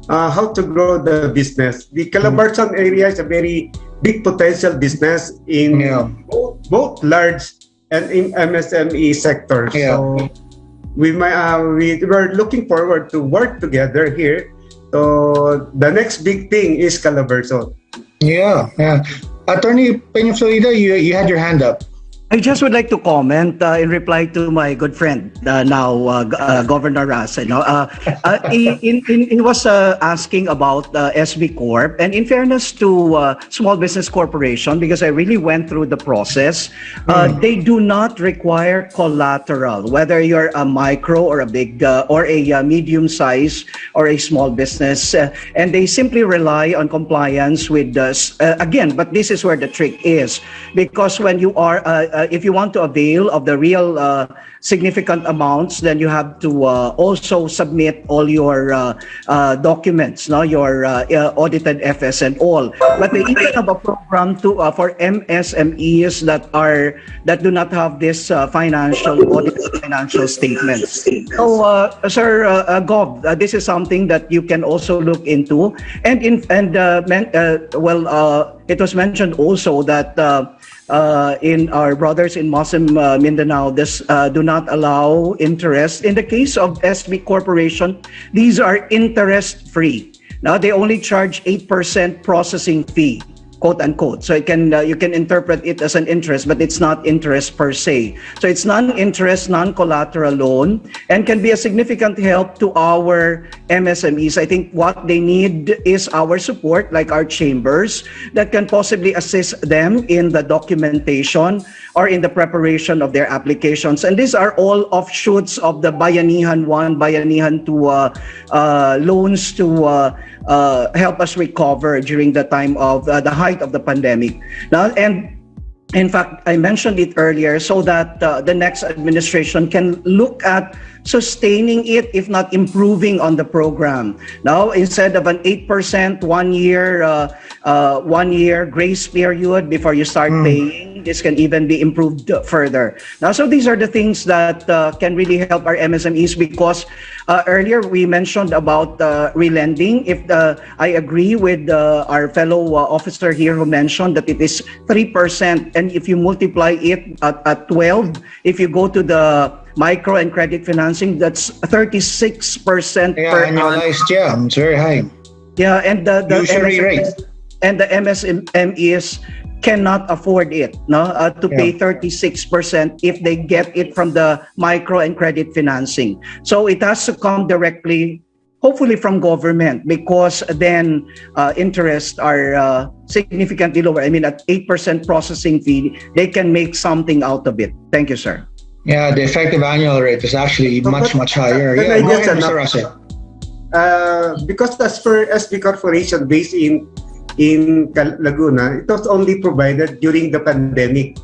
how to grow the business. The CALABARZON area is a very big potential business in both large and in MSME sectors. Yeah. So we're looking forward to work together here. So the next big thing is CALABARZON. Yeah. Attorney Penaflorida, you had your hand up. I just would like to comment in reply to my good friend Governor Ras. He was asking about SB Corp, and in fairness to Small Business Corporation, because I really went through the process, they do not require collateral, whether you're a micro or a big or a medium size or a small business, and they simply rely on compliance with again. But this is where the trick is, because when you are if you want to avail of the real significant amounts, then you have to also submit all your documents, your audited FS and all. But they even have a program for MSMEs that do not have this audited financial statements. So, Sir Gov, this is something that you can also look into. And it was mentioned also that in our brothers in Muslim Mindanao, this do not allow interest. In the case of SB Corporation, these are interest-free. Now, they only charge 8% processing fee, quote unquote. So you can interpret it as an interest, but it's not interest per se. So it's non-interest, non-collateral loan, and can be a significant help to our MSMEs. I think what they need is our support, like our chambers, that can possibly assist them in the documentation or in the preparation of their applications. And these are all offshoots of the Bayanihan 1, Bayanihan 2 loans to help us recover during the time of the height of the pandemic. Now, and in fact, I mentioned it earlier so that the next administration can look at sustaining it, if not improving on the program. Now, instead of an 8% 1 year grace period before you start paying, this can even be improved further. Now, so these are the things that can really help our MSMEs, because earlier we mentioned about relending. If I agree with our fellow officer here who mentioned that it is 3%, and if you multiply it at 12, if you go to the micro and credit financing, that's 36% per annualized. Yeah, it's very high. Yeah, and the usury rate. And the MSMEs cannot afford it, to pay 36% if they get it from the micro and credit financing. So it has to come directly, hopefully from government, because then interests are significantly lower. I mean, at 8% processing fee, they can make something out of it. Thank you, sir. Yeah, the effective annual rate is actually much higher. Can Yeah, I go just ahead, Mr. Russell. Because as per SB Corporation based in Laguna, it was only provided during the pandemic.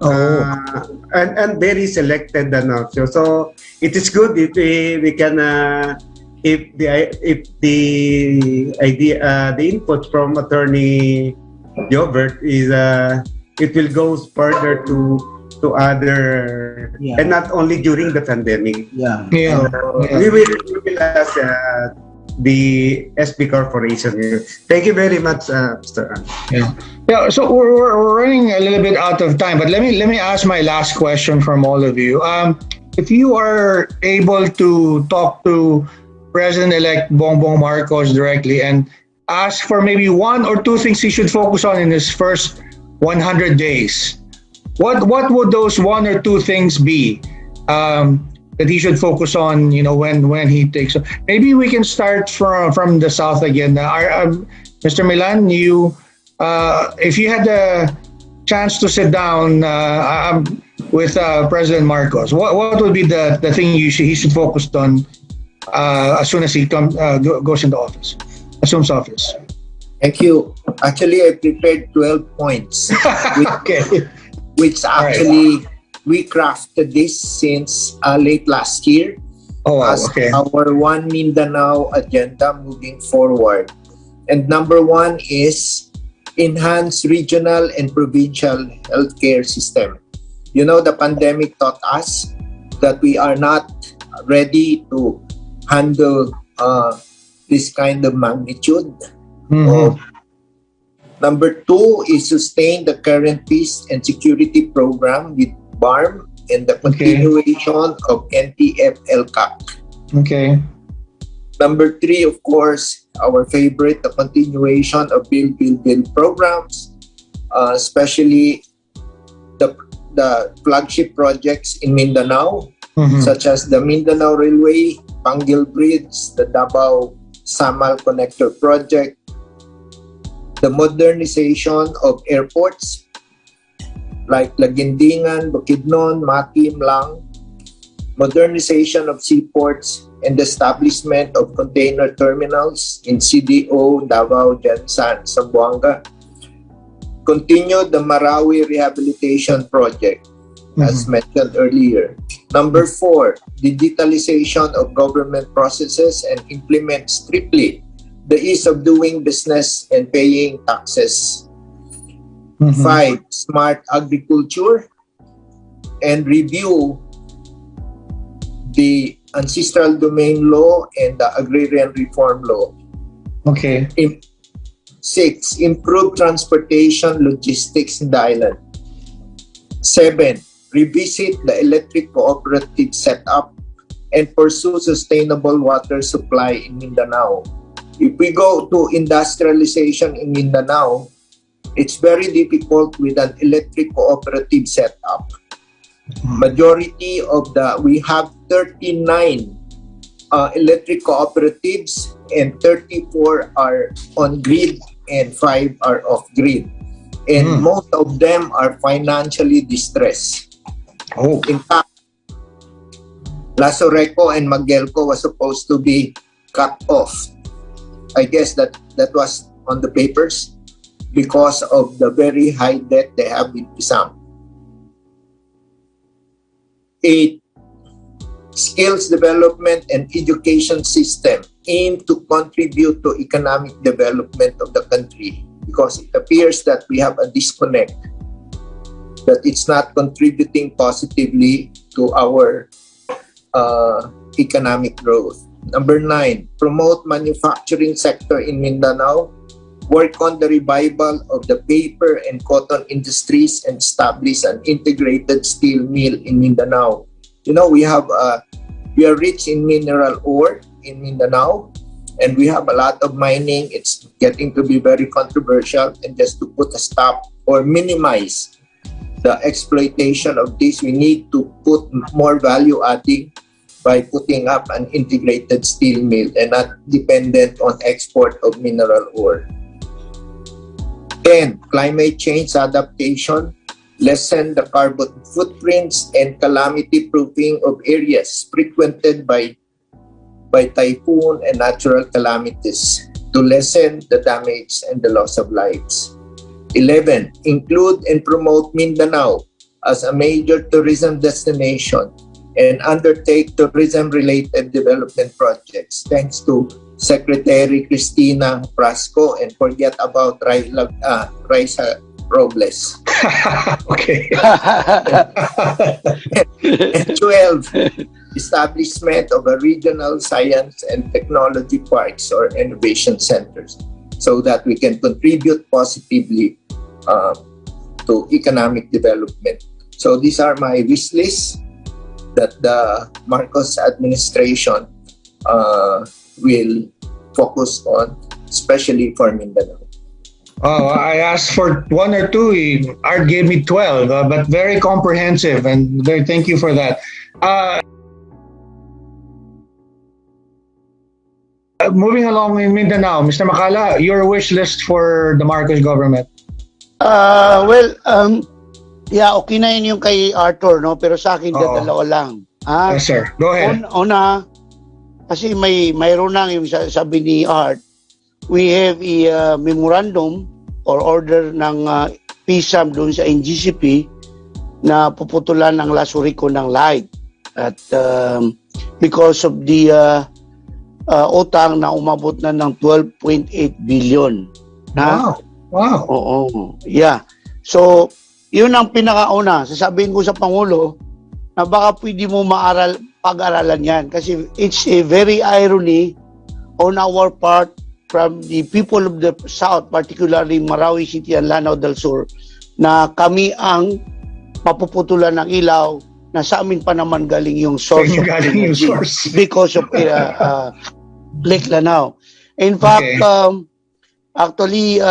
And very selected so it is good if we can if the idea the input from Attorney Jobert is it will go further to other and not only during the pandemic. We will ask the SB Corporation here. Thank you very much, Mr. Yeah. So we're running a little bit out of time, but let me ask my last question from all of you. If you are able to talk to President-elect Bongbong Marcos directly and ask for maybe one or two things he should focus on in his first 100 days, what would those one or two things be that he should focus on? When he takes. Maybe we can start from the south again. Mr. Milan, you. If you had the chance to sit down with President Marcos, what would be the thing he should focus on as soon as he goes into office, assumes office? Thank you. Actually, I prepared 12 points, which actually we crafted this since late last year as our One Mindanao agenda moving forward. And number one is enhance regional and provincial healthcare system. The pandemic taught us that we are not ready to handle this kind of magnitude. Number two is sustain the current peace and security program with BARMM and the continuation of NTF-LCAC. Number three, of course, our favorite, the continuation of build programs, especially the flagship projects in Mindanao, such as the Mindanao Railway, Panggil Bridge, the Davao-Samal Connector Project, the modernization of airports like Laguindingan, Bukidnon, Mati, Mlang, modernization of seaports, and the establishment of container terminals in CDO, Davao, Jansan, Zamboanga. Continue the Marawi Rehabilitation Project, as mentioned earlier. Number four, digitalization of government processes and implement strictly the ease of doing business and paying taxes. Five, smart agriculture and review the ancestral domain law and the agrarian reform law. Six, improve transportation logistics in the island. Seven, revisit the electric cooperative setup and pursue sustainable water supply in Mindanao. If we go to industrialization in Mindanao, it's very difficult with an electric cooperative setup. Majority of we have 39 electric cooperatives and 34 are on grid and 5 are off grid. And most of them are financially distressed. In fact, Lasoreco and Magelco was supposed to be cut off. I guess that was on the papers because of the very high debt they have with Pisang. 8. Skills development and education system aim to contribute to economic development of the country, because it appears that we have a disconnect, that it's not contributing positively to our economic growth. Number 9, promote manufacturing sector in Mindanao, work on the revival of the paper and cotton industries, and establish an integrated steel mill in Mindanao. We are rich in mineral ore in Mindanao, and we have a lot of mining. It's getting to be very controversial, and just to put a stop or minimize the exploitation of this, we need to put more value adding by putting up an integrated steel mill and not dependent on export of mineral ore. 10. Climate change adaptation. Lessen the carbon footprints and calamity proofing of areas frequented by typhoon and natural calamities to lessen the damage and the loss of lives. 11. Include and promote Mindanao as a major tourism destination and undertake tourism-related development projects. Thanks to Secretary Cristina Prasco, and forget about Raisa Robles. Okay. And 12. Establishment of a regional science and technology parks or innovation centers so that we can contribute positively to economic development. So these are my wish lists that the Marcos administration will focus on, especially for Mindanao. Oh, I asked for 1 or 2. Art gave me 12, but very comprehensive, and thank you for that. Moving along in Mindanao, Mr. Macala, your wish list for the Marcos government. Yeah, okay na yun yung kay Arthur, no? Pero sa akin, dalawa lang. Yes, sir. Go ahead. Una, kasi mayroon lang yung sabi ni Art, we have a memorandum or order ng PSAM doon sa NGCP na puputulan ng Lasurico ng light. At because of the utang na umabot na ng 12.8 billion. Wow. Wow. Oo. Yeah. So, yun ang pinakauna. Sasabihin ko sa Pangulo na baka pwede mo pag-aralan yan. Kasi it's a very irony on our part from the people of the South, particularly Marawi City and Lanao del Sur, na kami ang mapuputulan ng ilaw na sa amin pa naman galing yung source of energy because of Lake Lanao. In fact, actually,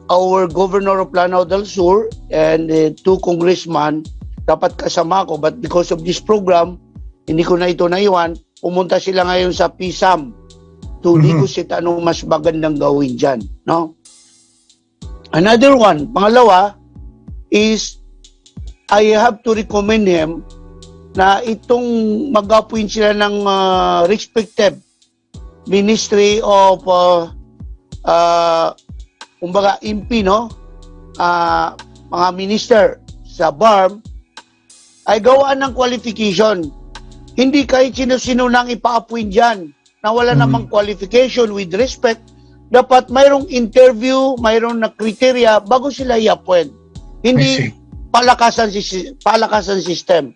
our governor of Lanao del Sur and 2 congressmen dapat kasama ko, but because of this program, hindi ko na ito naiwan. Pumunta sila ngayon sa PSAM to negotiate anong mas magandang gawin dyan. No? Another one, pangalawa, is I have to recommend him na itong mag-appoint sila ng respective Ministry of kumbaga MP, no? Mga minister sa BARMM ay gawaan ng qualification. Hindi kahit sino-sino nang ipa-appoint dyan na wala namang qualification. With respect, dapat mayroong interview, mayroong na criteria bago sila i-appoint. Hindi palakasan system.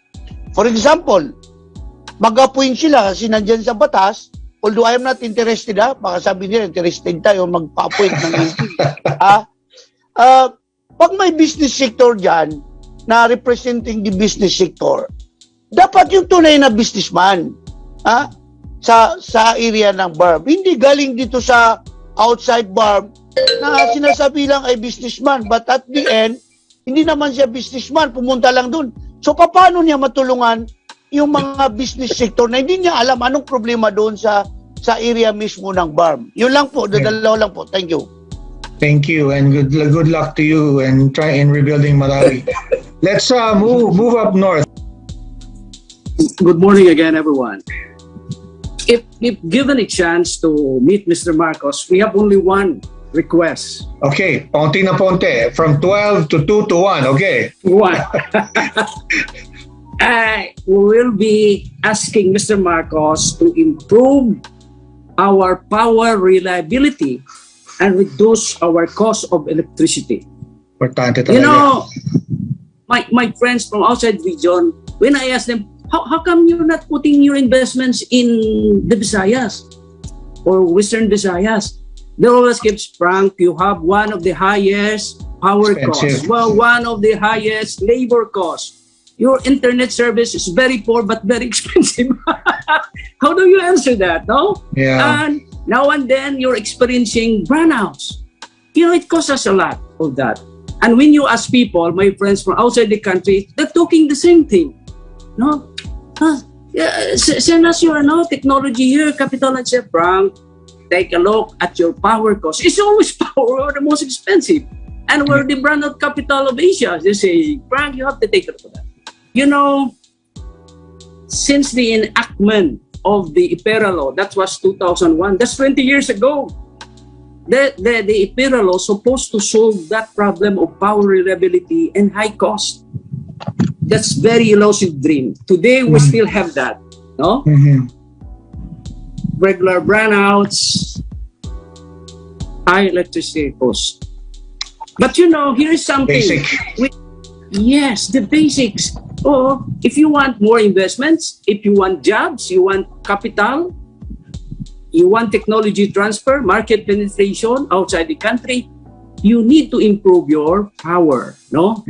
For example, mag-appoint sila kasi nandyan sa batas. Although I am not interested, baka sabi nila, interested tayo magpa-appoint ng MP. Pag may business sector dyan, na representing the business sector, dapat yung tunay na businessman sa area ng BARMM. Hindi galing dito sa outside BARMM na sinasabi lang ay businessman, but at the end, hindi naman siya businessman, pumunta lang dun. So, paano niya matulungan yung mga business sector na hindi niya alam anong problema doon sa area mismo ng BARMM? Yun lang po, dalawa lang po. Thank you. Thank you, and good luck to you and try in rebuilding Marawi. Let's move up north. Good morning again, everyone. If given a chance to meet Mr. Marcos, we have only one request. Okay, paunti na paunti. From 12 to 2 to 1, okay? 1. We will be asking Mr. Marcos to improve our power reliability and reduce our cost of electricity. Importante talaga. You know, my friends from outside region, when I ask them, how come you're not putting your investments in the Visayas or Western Visayas? They always keep frank, you have one of the highest power costs. Well, one of the highest labor costs. Your internet service is very poor but very expensive. How do you answer that, no? Yeah. And now and then you're experiencing brownouts. You know, it costs us a lot of that. And when you ask people, my friends from outside the country, they're talking the same thing. No? send us your technology here, capital. And say, Frank, take a look at your power cost. It's always power, the most expensive. And we're the brand of capital of Asia. They say, Frank, you have to take a look at that. You know, since the enactment of the IPERA law, that was 2001, that's 20 years ago. The IPERA law supposed to solve that problem of power reliability and high cost. That's very elusive dream. Today, we still have that, no? Regular brownouts, high electricity cost. But you know, here is something. Basic. Yes, the basics. Oh, if you want more investments, if you want jobs, you want capital, you want technology transfer, market penetration outside the country, you need to improve your power, no?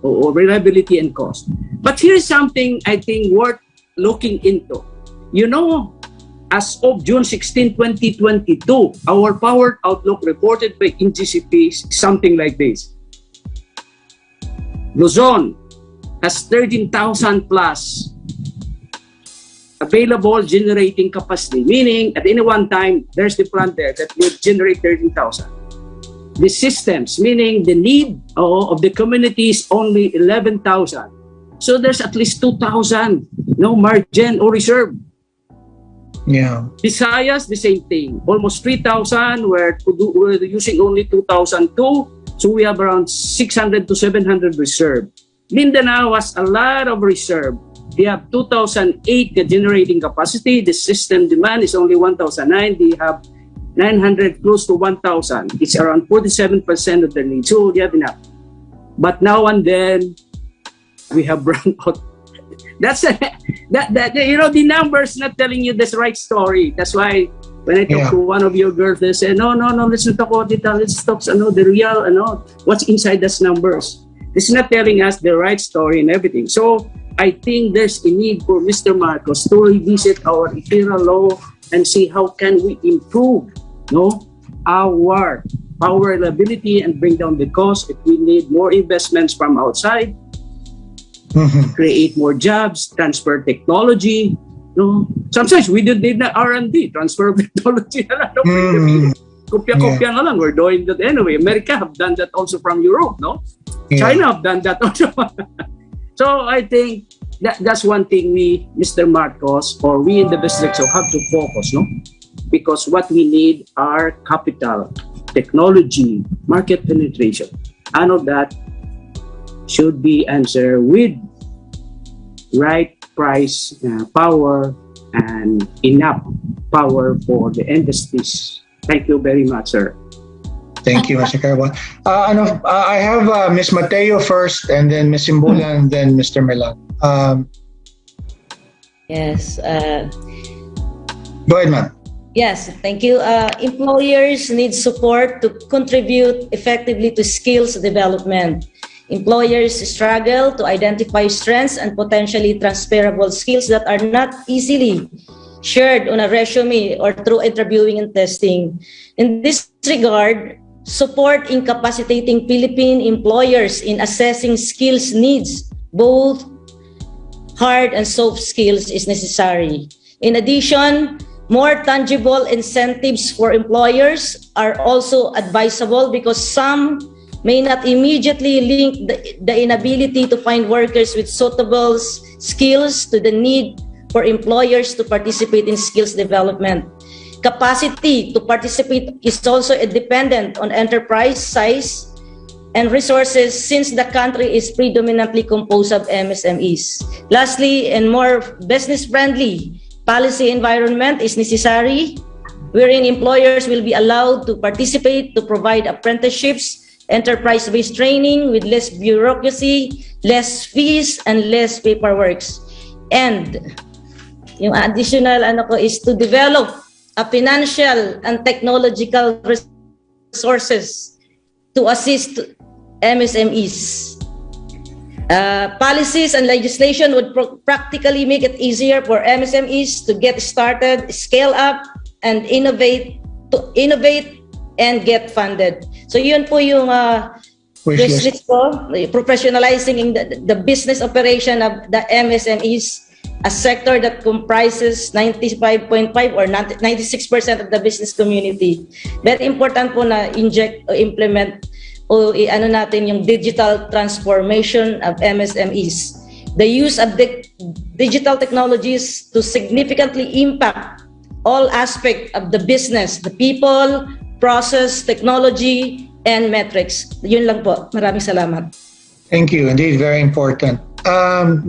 Or reliability and cost. But here is something I think worth looking into. You know, as of June 16, 2022, our power outlook reported by NGCP is something like this. Luzon has 13,000 plus available generating capacity, meaning at any one time, there's the plant there that will generate 13,000. The systems, meaning the need of the community is only 11,000. So there's at least 2,000, no margin or reserve. Yeah. Visayas, the same thing. Almost 3,000. We're using only 2,002. So we have around 600 to 700 reserve. Mindanao has a lot of reserve. They have 2008 generating capacity. The system demand is only 1,009. They have 900 close to 1,000. It's around 47% of the need. So they have enough. But now and then, we have run out. That's you know, the numbers not telling you the right story. That's why when I talk to one of your girls, they say, no, let's not talk about it. Let's talk the real, what's inside those numbers. It's not telling us the right story and everything. So I think there's a need for Mr. Marcos to revisit our IPERA law and see how can we improve our power reliability and bring down the cost. If we need more investments from outside, create more jobs, transfer technology. Sometimes we did the R&D, transfer of technology. Kopya-kopya na lang. We're doing that anyway. America have done that also from Europe, no? China have done that also. So I think that's one thing we, Mr. Marcos, or we in the business have to focus, no? Because what we need are capital, technology, market penetration. None of that should be answered with right price, power, and enough power for the industries. Thank you very much, sir. Thank you, Mr. Carbon. I have Ms. Mateo first, and then Ms. Simbulan, and then Mr. Milan. Yes. Go ahead, ma'am. Yes, thank you. Employers need support to contribute effectively to skills development. Employers struggle to identify strengths and potentially transferable skills that are not easily shared on a resume or through interviewing and testing. In this regard, support incapacitating Philippine employers in assessing skills needs, both hard and soft skills, is necessary. In addition, more tangible incentives for employers are also advisable because some may not immediately link the inability to find workers with suitable skills to the need for employers to participate in skills development. Capacity to participate is also dependent on enterprise size and resources since the country is predominantly composed of MSMEs. Lastly, and more business-friendly policy environment is necessary, wherein employers will be allowed to participate to provide apprenticeships, enterprise-based training with less bureaucracy, less fees, and less paperwork. And yung additional is to develop a financial and technological resources to assist MSMEs. Policies and legislation would practically make it easier for MSMEs to get started, scale up, and innovate and get funded. So yun po yung business ko, professionalizing the business operation of the MSMEs a sector that comprises 95.5 or 96% of the business community. Very important po na inject o implement o ano natin yung digital transformation of MSMEs. The use of digital technologies to significantly impact all aspects of the business, the people, process, technology, and metrics. Yun lang po. Maraming salamat. Thank you. Indeed, very important.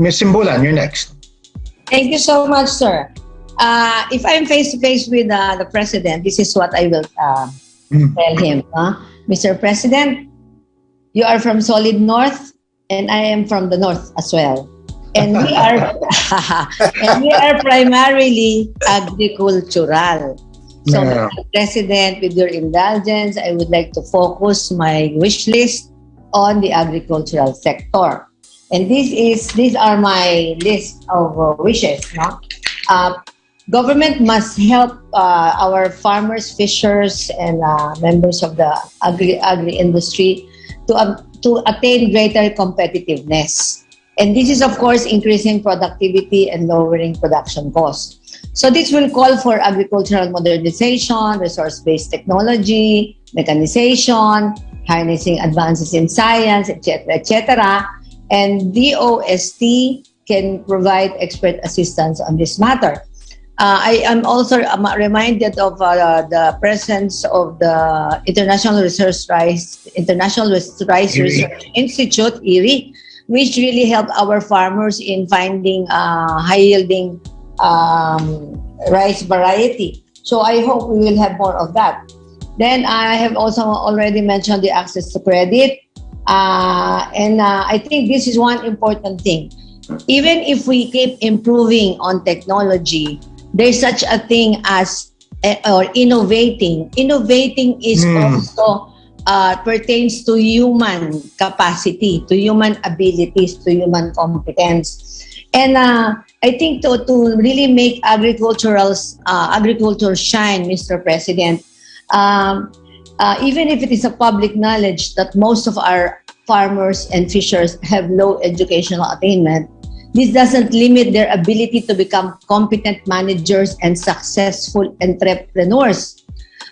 Ms. Simbulan, you're next. Thank you so much, sir. If I'm face to face with the president, this is what I will tell him. Mr. President, you are from Solid North, and I am from the North as well. And we are primarily agricultural. So, Mr. President, with your indulgence, I would like to focus my wish list on the agricultural sector. And these are my list of wishes. No? Government must help our farmers, fishers, and members of the agri-industry to attain greater competitiveness. And this is, of course, increasing productivity and lowering production costs. So this will call for agricultural modernization, resource-based technology, mechanization, harnessing advances in science, etc., etc. And DOST can provide expert assistance on this matter. I am also reminded of the presence of the International Rice Research Institute, IRI, which really helped our farmers in finding high-yielding rice variety. So I hope we will have more of that. Then I have also already mentioned the access to credit. And I think this is one important thing. Even if we keep improving on technology, there's such a thing as or innovating. Innovating is also pertains to human capacity, to human abilities, to human competence. And I think to really make agriculture shine, Mr. President, even if it is a public knowledge that most of our farmers and fishers have low educational attainment, this doesn't limit their ability to become competent managers and successful entrepreneurs.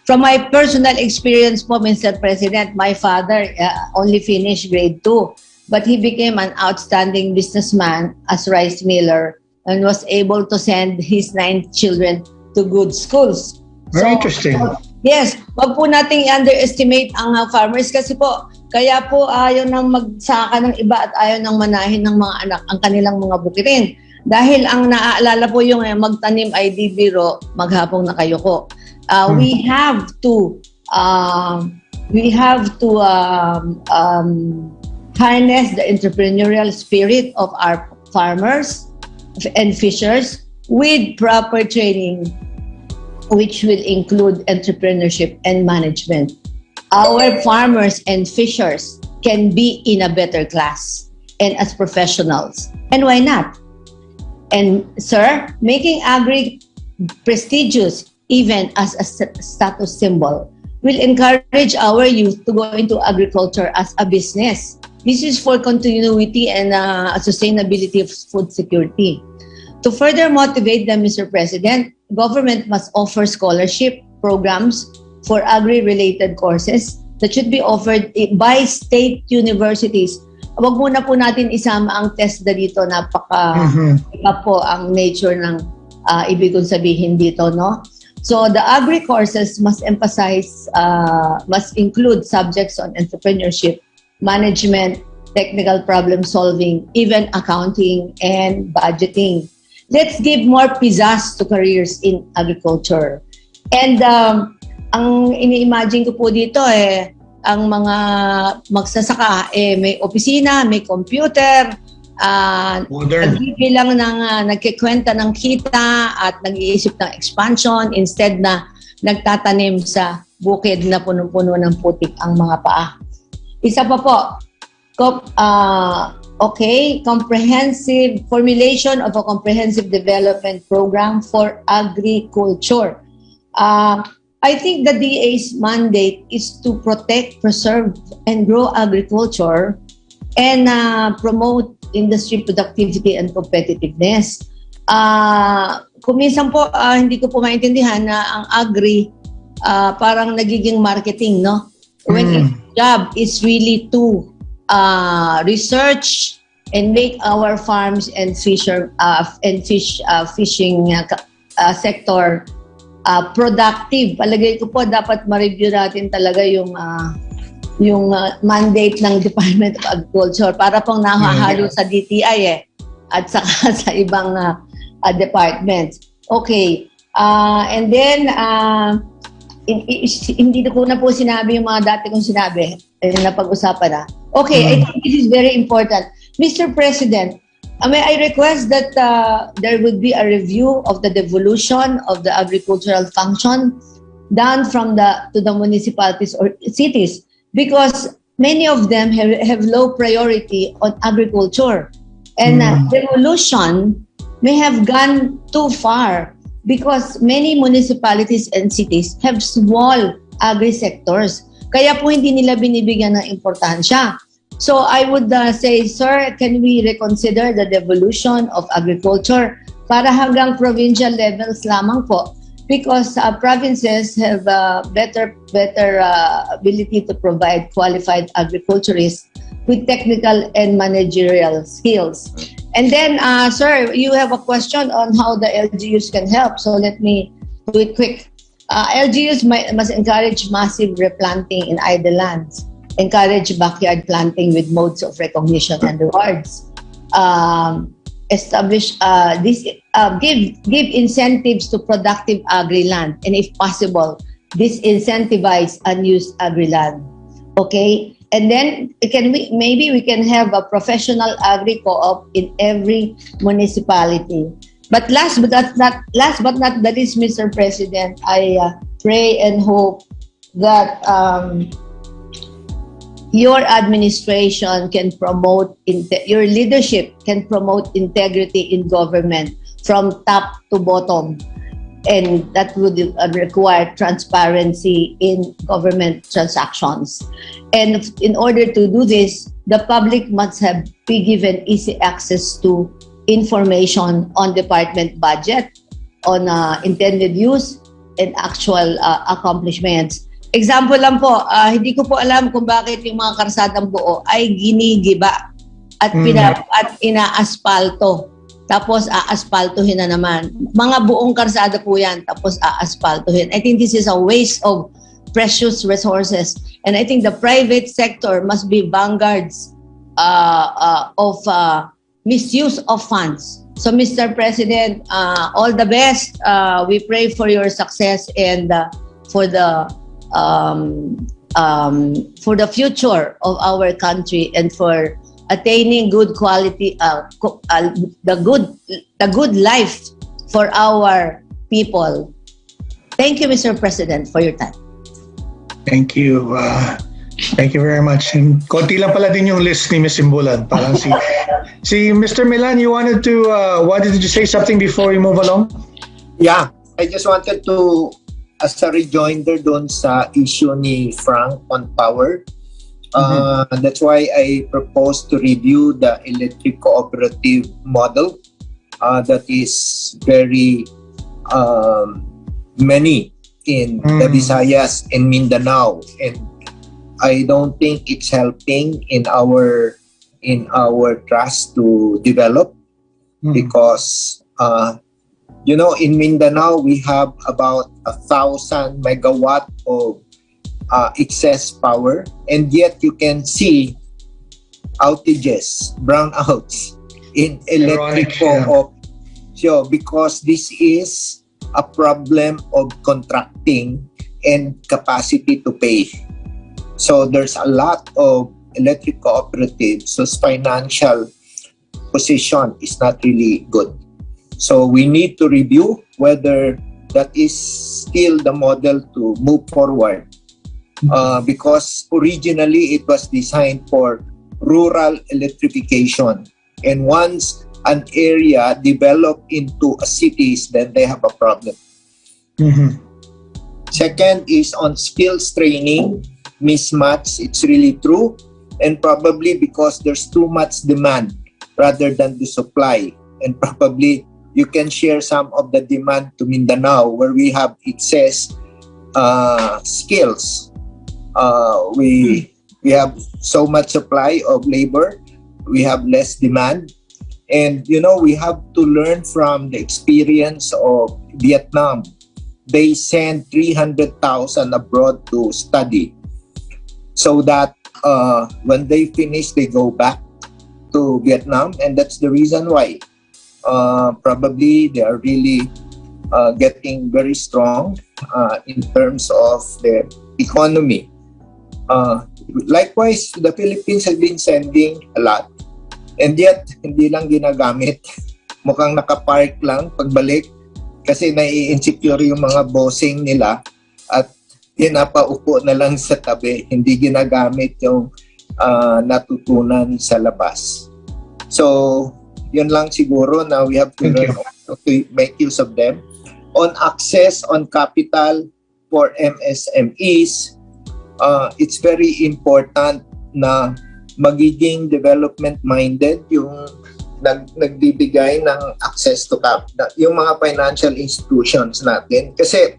From my personal experience po, Mr. President, my father only finished grade 2, but he became an outstanding businessman as rice miller and was able to send his 9 children to good schools. Very interesting. Yes, wag po nating underestimate ang farmers kasi po, kaya po ayaw nang magsaka ng iba at ayaw nang manahin ng mga anak ang kanilang mga bukirin. Dahil ang naaalala po yung magtanim ay di biro, maghapong na kayo ko. We have to harness the entrepreneurial spirit of our farmers and fishers with proper training, which will include entrepreneurship and management. Our farmers and fishers can be in a better class and as professionals. And why not? And sir, making agri prestigious even as a status symbol will encourage our youth to go into agriculture as a business. This is for continuity and sustainability of food security. To further motivate them, Mr. President, government must offer scholarship programs for agri-related courses that should be offered by state universities. Wag muna po natin isama ang TESDA dito, iba po ang nature ng ibig kong sabihin dito, no? So the agri courses must include subjects on entrepreneurship, management, technical problem solving, even accounting and budgeting. Let's give more pizzazz to careers in agriculture. And ang ini-imagine ko po dito ang mga magsasaka may opisina, may computer, nagbibilang nagkikwenta ng kita at nag-iisip ng expansion instead na nagtatanim sa bukid na punong-puno ng putik ang mga paa. Isa pa po, comprehensive formulation of a comprehensive development program for agriculture. I think the DA's mandate is to protect, preserve, and grow agriculture and promote industry productivity and competitiveness. Kuminsan po, hindi ko po maintindihan na ang agri parang nagiging marketing, no? When its job is really to research and make our farms and fishing sector productive. Palagay ko po dapat ma-review natin talaga yung mandate ng Department of Agriculture para pong nahahalo sa DTI at saka sa ibang departments. Okay. And then hindi ko na po sinabi yung mga dati kong sinabi na pag-usapan na. Okay, I think this is very important. Mr. President, may I request that there would be a review of the devolution of the agricultural function down from to the municipalities or cities, because many of them have low priority on agriculture. And devolution may have gone too far because many municipalities and cities have small agri-sectors. Kaya po hindi nila binibigyan ng importansya. So I would say, sir, can we reconsider the devolution of agriculture para hanggang provincial levels lamang po? Because provinces have better ability to provide qualified agriculturists with technical and managerial skills. And then, sir, you have a question on how the LGUs can help. So let me do it quick. LGUs must encourage massive replanting in idle lands, encourage backyard planting with modes of recognition and rewards, give incentives to productive agri-land, and if possible, disincentivize unused agri-land. Okay? And then maybe we can have a professional agri co-op in every municipality. But last but not the least, Mr. President, I pray and hope that your administration can promote, your leadership can promote integrity in government from top to bottom. And that would require transparency in government transactions. And in order to do this, the public must be given easy access to information on department budget, on intended use, and actual accomplishments. Example lang po, hindi ko po alam kung bakit yung mga karsadang buo ay ginigiba at ina-aspalto. Tapos aaspaltuhin na naman. Mga buong karsada po yan, tapos aaspaltuhin. I think this is a waste of precious resources. And I think the private sector must be vanguards of misuse of funds. So Mr. President, all the best. We pray for your success and for the future of our country and for attaining good quality, the good life for our people. Thank you, Mr. President, for your time. Thank you. Thank you very much. And konti lang pala din yung list ni Ms. Simbulan. Parang si Mr. Milan, you wanted to say something before we move along? Yeah, I just wanted to, as a rejoinder doon sa issue ni Frank on power. That's why I propose to review the electric cooperative model that is very many in the Visayas and Mindanao, and I don't think it's helping in our trust to develop because in Mindanao we have about 1,000 megawatt of excess power, and yet you can see outages, brownouts in electric co-op. So because this is a problem of contracting and capacity to pay. So there's a lot of electric cooperatives whose financial position is not really good. So we need to review whether that is still the model to move forward. Because originally it was designed for rural electrification, and once an area developed into a cities, then they have a problem. Second is on skills training mismatch. It's really true, and probably because there's too much demand rather than the supply, and probably you can share some of the demand to Mindanao, where we have excess skills. We have so much supply of labor, we have less demand, and we have to learn from the experience of Vietnam. They send 300,000 abroad to study, so that when they finish, they go back to Vietnam, and that's the reason why probably they are really getting very strong in terms of their economy. Likewise, the Philippines has been sending a lot, and yet hindi lang ginagamit. Mukhang nakapark lang pagbalik kasi nai-insecure yung mga bossing nila at pinapaupo na lang sa tabi. Hindi ginagamit yung natutunan sa labas. So, yun lang siguro na we have to learn to make use of them. On access on capital for MSMEs, it's very important na magiging development-minded yung nagbibigay ng access to capital, yung mga financial institutions natin. Kasi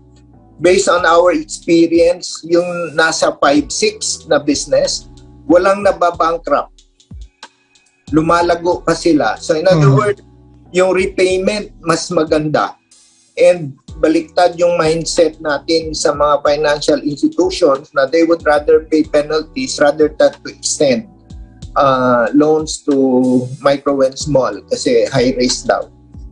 based on our experience, yung nasa 5-6 na business, walang nababankrupt. Lumalago pa sila. So in other words, yung repayment mas maganda. And baliktad yung mindset natin sa mga financial institutions na they would rather pay penalties rather than to extend loans to micro and small kasi high risk daw.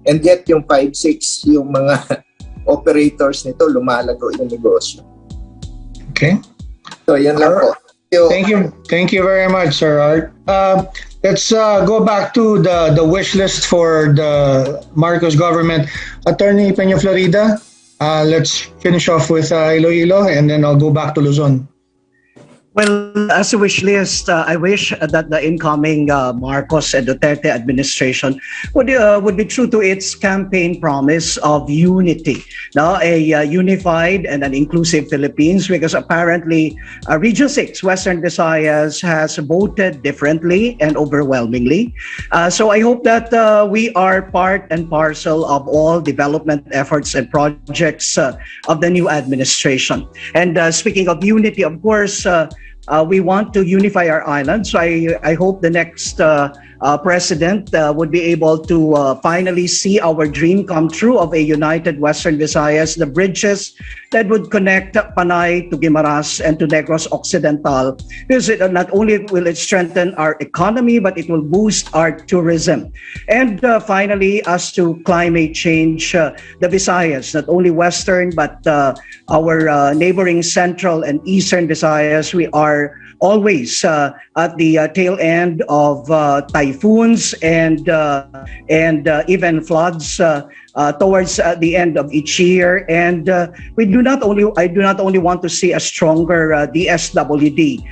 And yet yung 5-6, yung mga operators nito, lumalago yung negosyo. Okay. So yan lang po. Thank you very much, Sir Art. Let's go back to the wish list for the Marcos government. Attorney Penaflorida, let's finish off with Iloilo, and then I'll go back to Luzon. Well, as a wish list, I wish that the incoming Marcos and Duterte administration would be true to its campaign promise of unity, a unified and an inclusive Philippines, because apparently Region 6, Western Visayas, has voted differently and overwhelmingly. So I hope that we are part and parcel of all development efforts and projects of the new administration. And speaking of unity, of course, we want to unify our island. So I hope the next president would be able to finally see our dream come true of a united Western Visayas, the bridges that would connect Panay to Guimaras and to Negros Occidental, because not only will it strengthen our economy, but it will boost our tourism. And finally, as to climate change, the Visayas, not only Western, but our neighboring Central and Eastern Visayas, we are always at the tail end of typhoons and even floods towards the end of each year. And I do not only want to see a stronger DSWD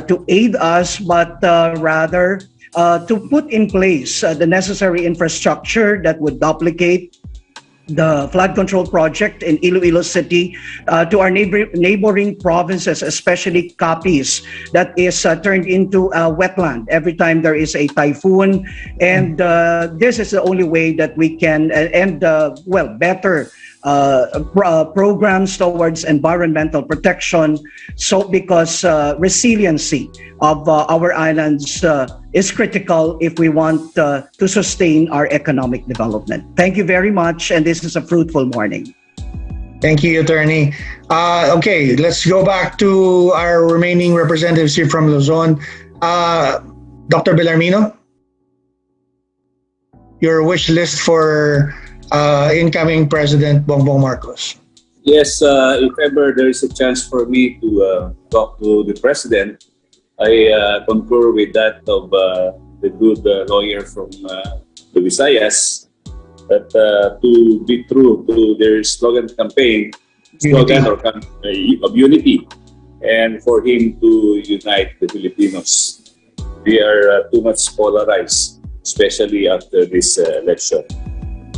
to aid us, but rather to put in place the necessary infrastructure that would duplicate the flood control project in Iloilo City to our neighboring provinces, especially Capiz, that is turned into a wetland every time there is a typhoon. And this is the only way that we can better programs towards environmental protection. So because resiliency of our islands is critical if we want to sustain our economic development. Thank you very much, and this is a fruitful morning. Thank you, Attorney. Okay, let's go back to our remaining representatives here from Luzon. Dr. Belarmino, your wish list for incoming President Bongbong Marcos. Yes, if ever there is a chance for me to talk to the President, I concur with that of the good lawyer from the Visayas, that to be true to their slogan of unity, and for him to unite the Filipinos. We are too much polarized, especially after this election.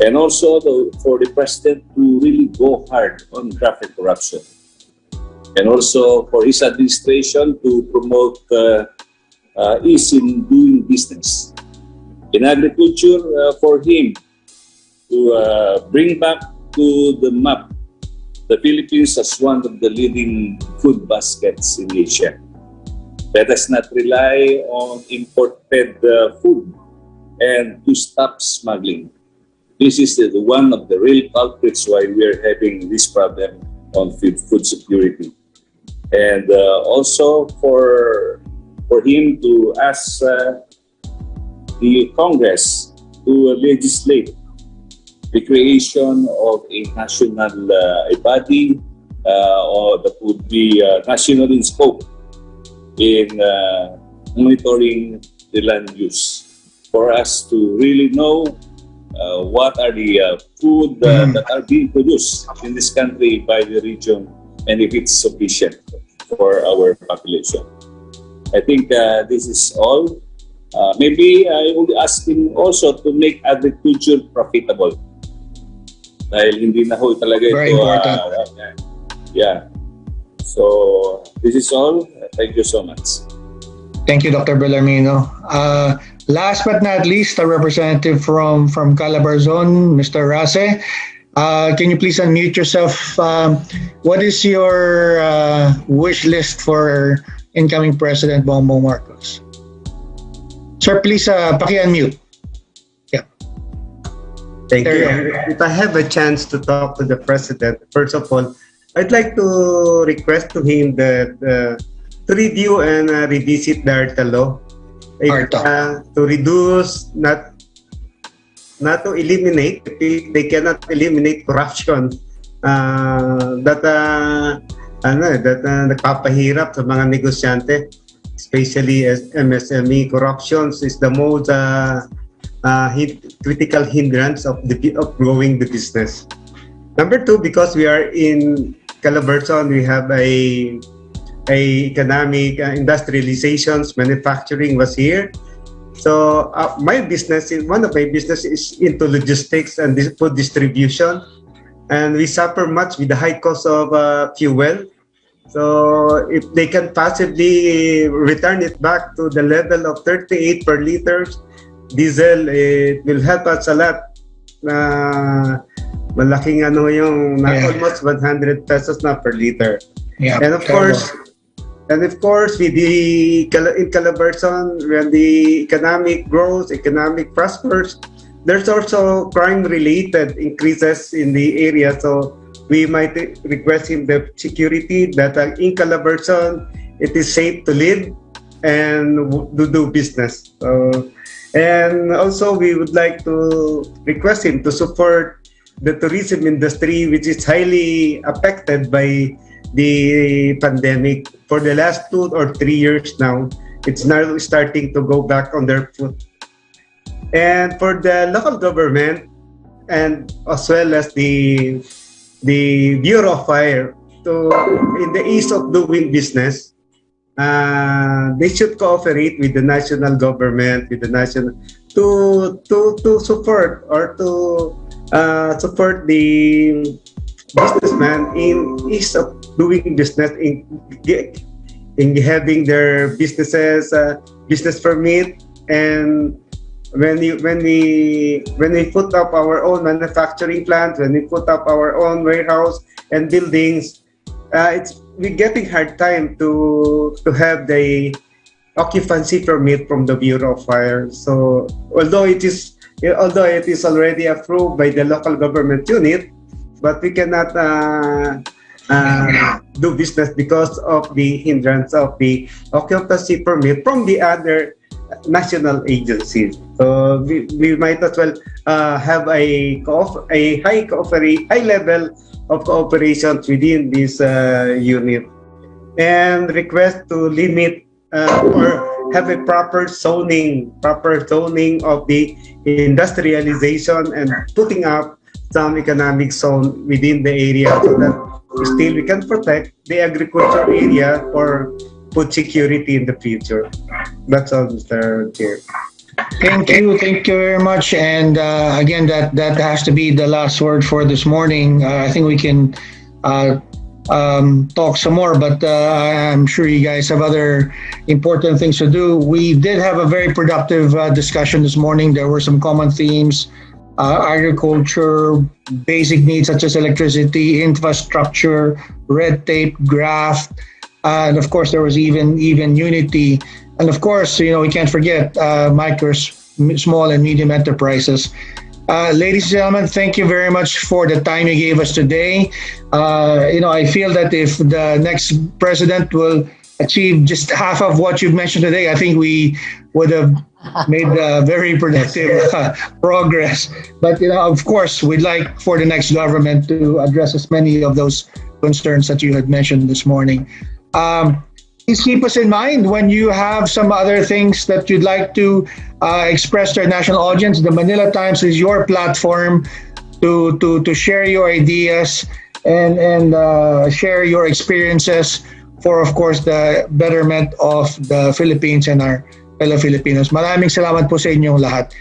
And also for the President to really go hard on traffic corruption. And also for his administration to promote ease in doing business. In agriculture, for him to bring back to the map the Philippines as one of the leading food baskets in Asia. Let us not rely on imported food and to stop smuggling. This is one of the real culprits why we are having this problem on food security. And also for him to ask the Congress to legislate the creation of a national body or that would be national in scope in monitoring the land use for us to really know what are the food that are being produced in this country by the region and if it's sufficient for our population. I think this is all. Maybe I would ask him also to make agriculture profitable. Dahil hindi na ho talaga Very ito. important. Yeah. So this is all. Thank you so much. Thank you, Dr. Belarmino. Last but not least, a representative from CALABARZON, Mr. Rase. Can you please unmute yourself? What is your wish list for incoming President Bongbong Marcos? Sir, please paki-unmute. Yeah. Thank There you. If I have a chance to talk to the President, first of all, I'd like to request to him that to review and revisit the ARTA law. To reduce, not to eliminate. They cannot eliminate corruption that nagpapahirap sa mga negosyante, especially as MSME. Corruption is the most critical hindrance of growing the business. Number two, because we are in CALABARZON, we have a economic industrializations, manufacturing was here. So one of my business is into logistics and food distribution, and we suffer much with the high cost of fuel. So if they can possibly return it back to the level of 38 per liter diesel, it will help us a lot. Malaking almost 100 pesos na per liter. Yeah, and of course, with in CALABARZON, when the economic grows, economic prospers, there's also crime-related increases in the area. So we might request him the security that in CALABARZON, it is safe to live and to do business. And also, we would like to request him to support the tourism industry, which is highly affected by the pandemic. For the last 2 or 3 years now, it's now starting to go back on their foot. And for the local government, and as well as the Bureau of Fire, in the ease of doing business, they should cooperate with the national government, with the national to support or to support the businessman in ease of doing business, in having their businesses business permit. And when we put up our own manufacturing plant, when we put up our own warehouse and buildings, we're getting hard time to have the occupancy permit from the Bureau of Fire. So although it is already approved by the local government unit, but we cannot do business because of the hindrance of the occupancy permit from the other national agencies. So we might as well have a high level of cooperation within this unit, and request to limit or have a proper zoning of the industrialization and putting up some economic zone within the area, so that still we can protect the agriculture area for food security in the future. That's all, Mr. Chair. Thank you very much. And again, that has to be the last word for this morning. I think we can talk some more, but I'm sure you guys have other important things to do. We did have a very productive discussion this morning. There were some common themes agriculture, basic needs such as electricity, infrastructure, red tape, graft, and of course there was even unity, and of course we can't forget small and medium enterprises. Ladies and gentlemen, thank you very much for the time you gave us today. I feel that if the next president will achieve just half of what you've mentioned today, I think we would have made very productive progress. But of course, we'd like for the next government to address as many of those concerns that you had mentioned this morning. Please keep us in mind when you have some other things that you'd like to express to our national audience. The Manila Times is your platform to share your ideas and share your experiences for, of course, the betterment of the Philippines and our fellow Filipinos. Maraming salamat po sa inyong lahat.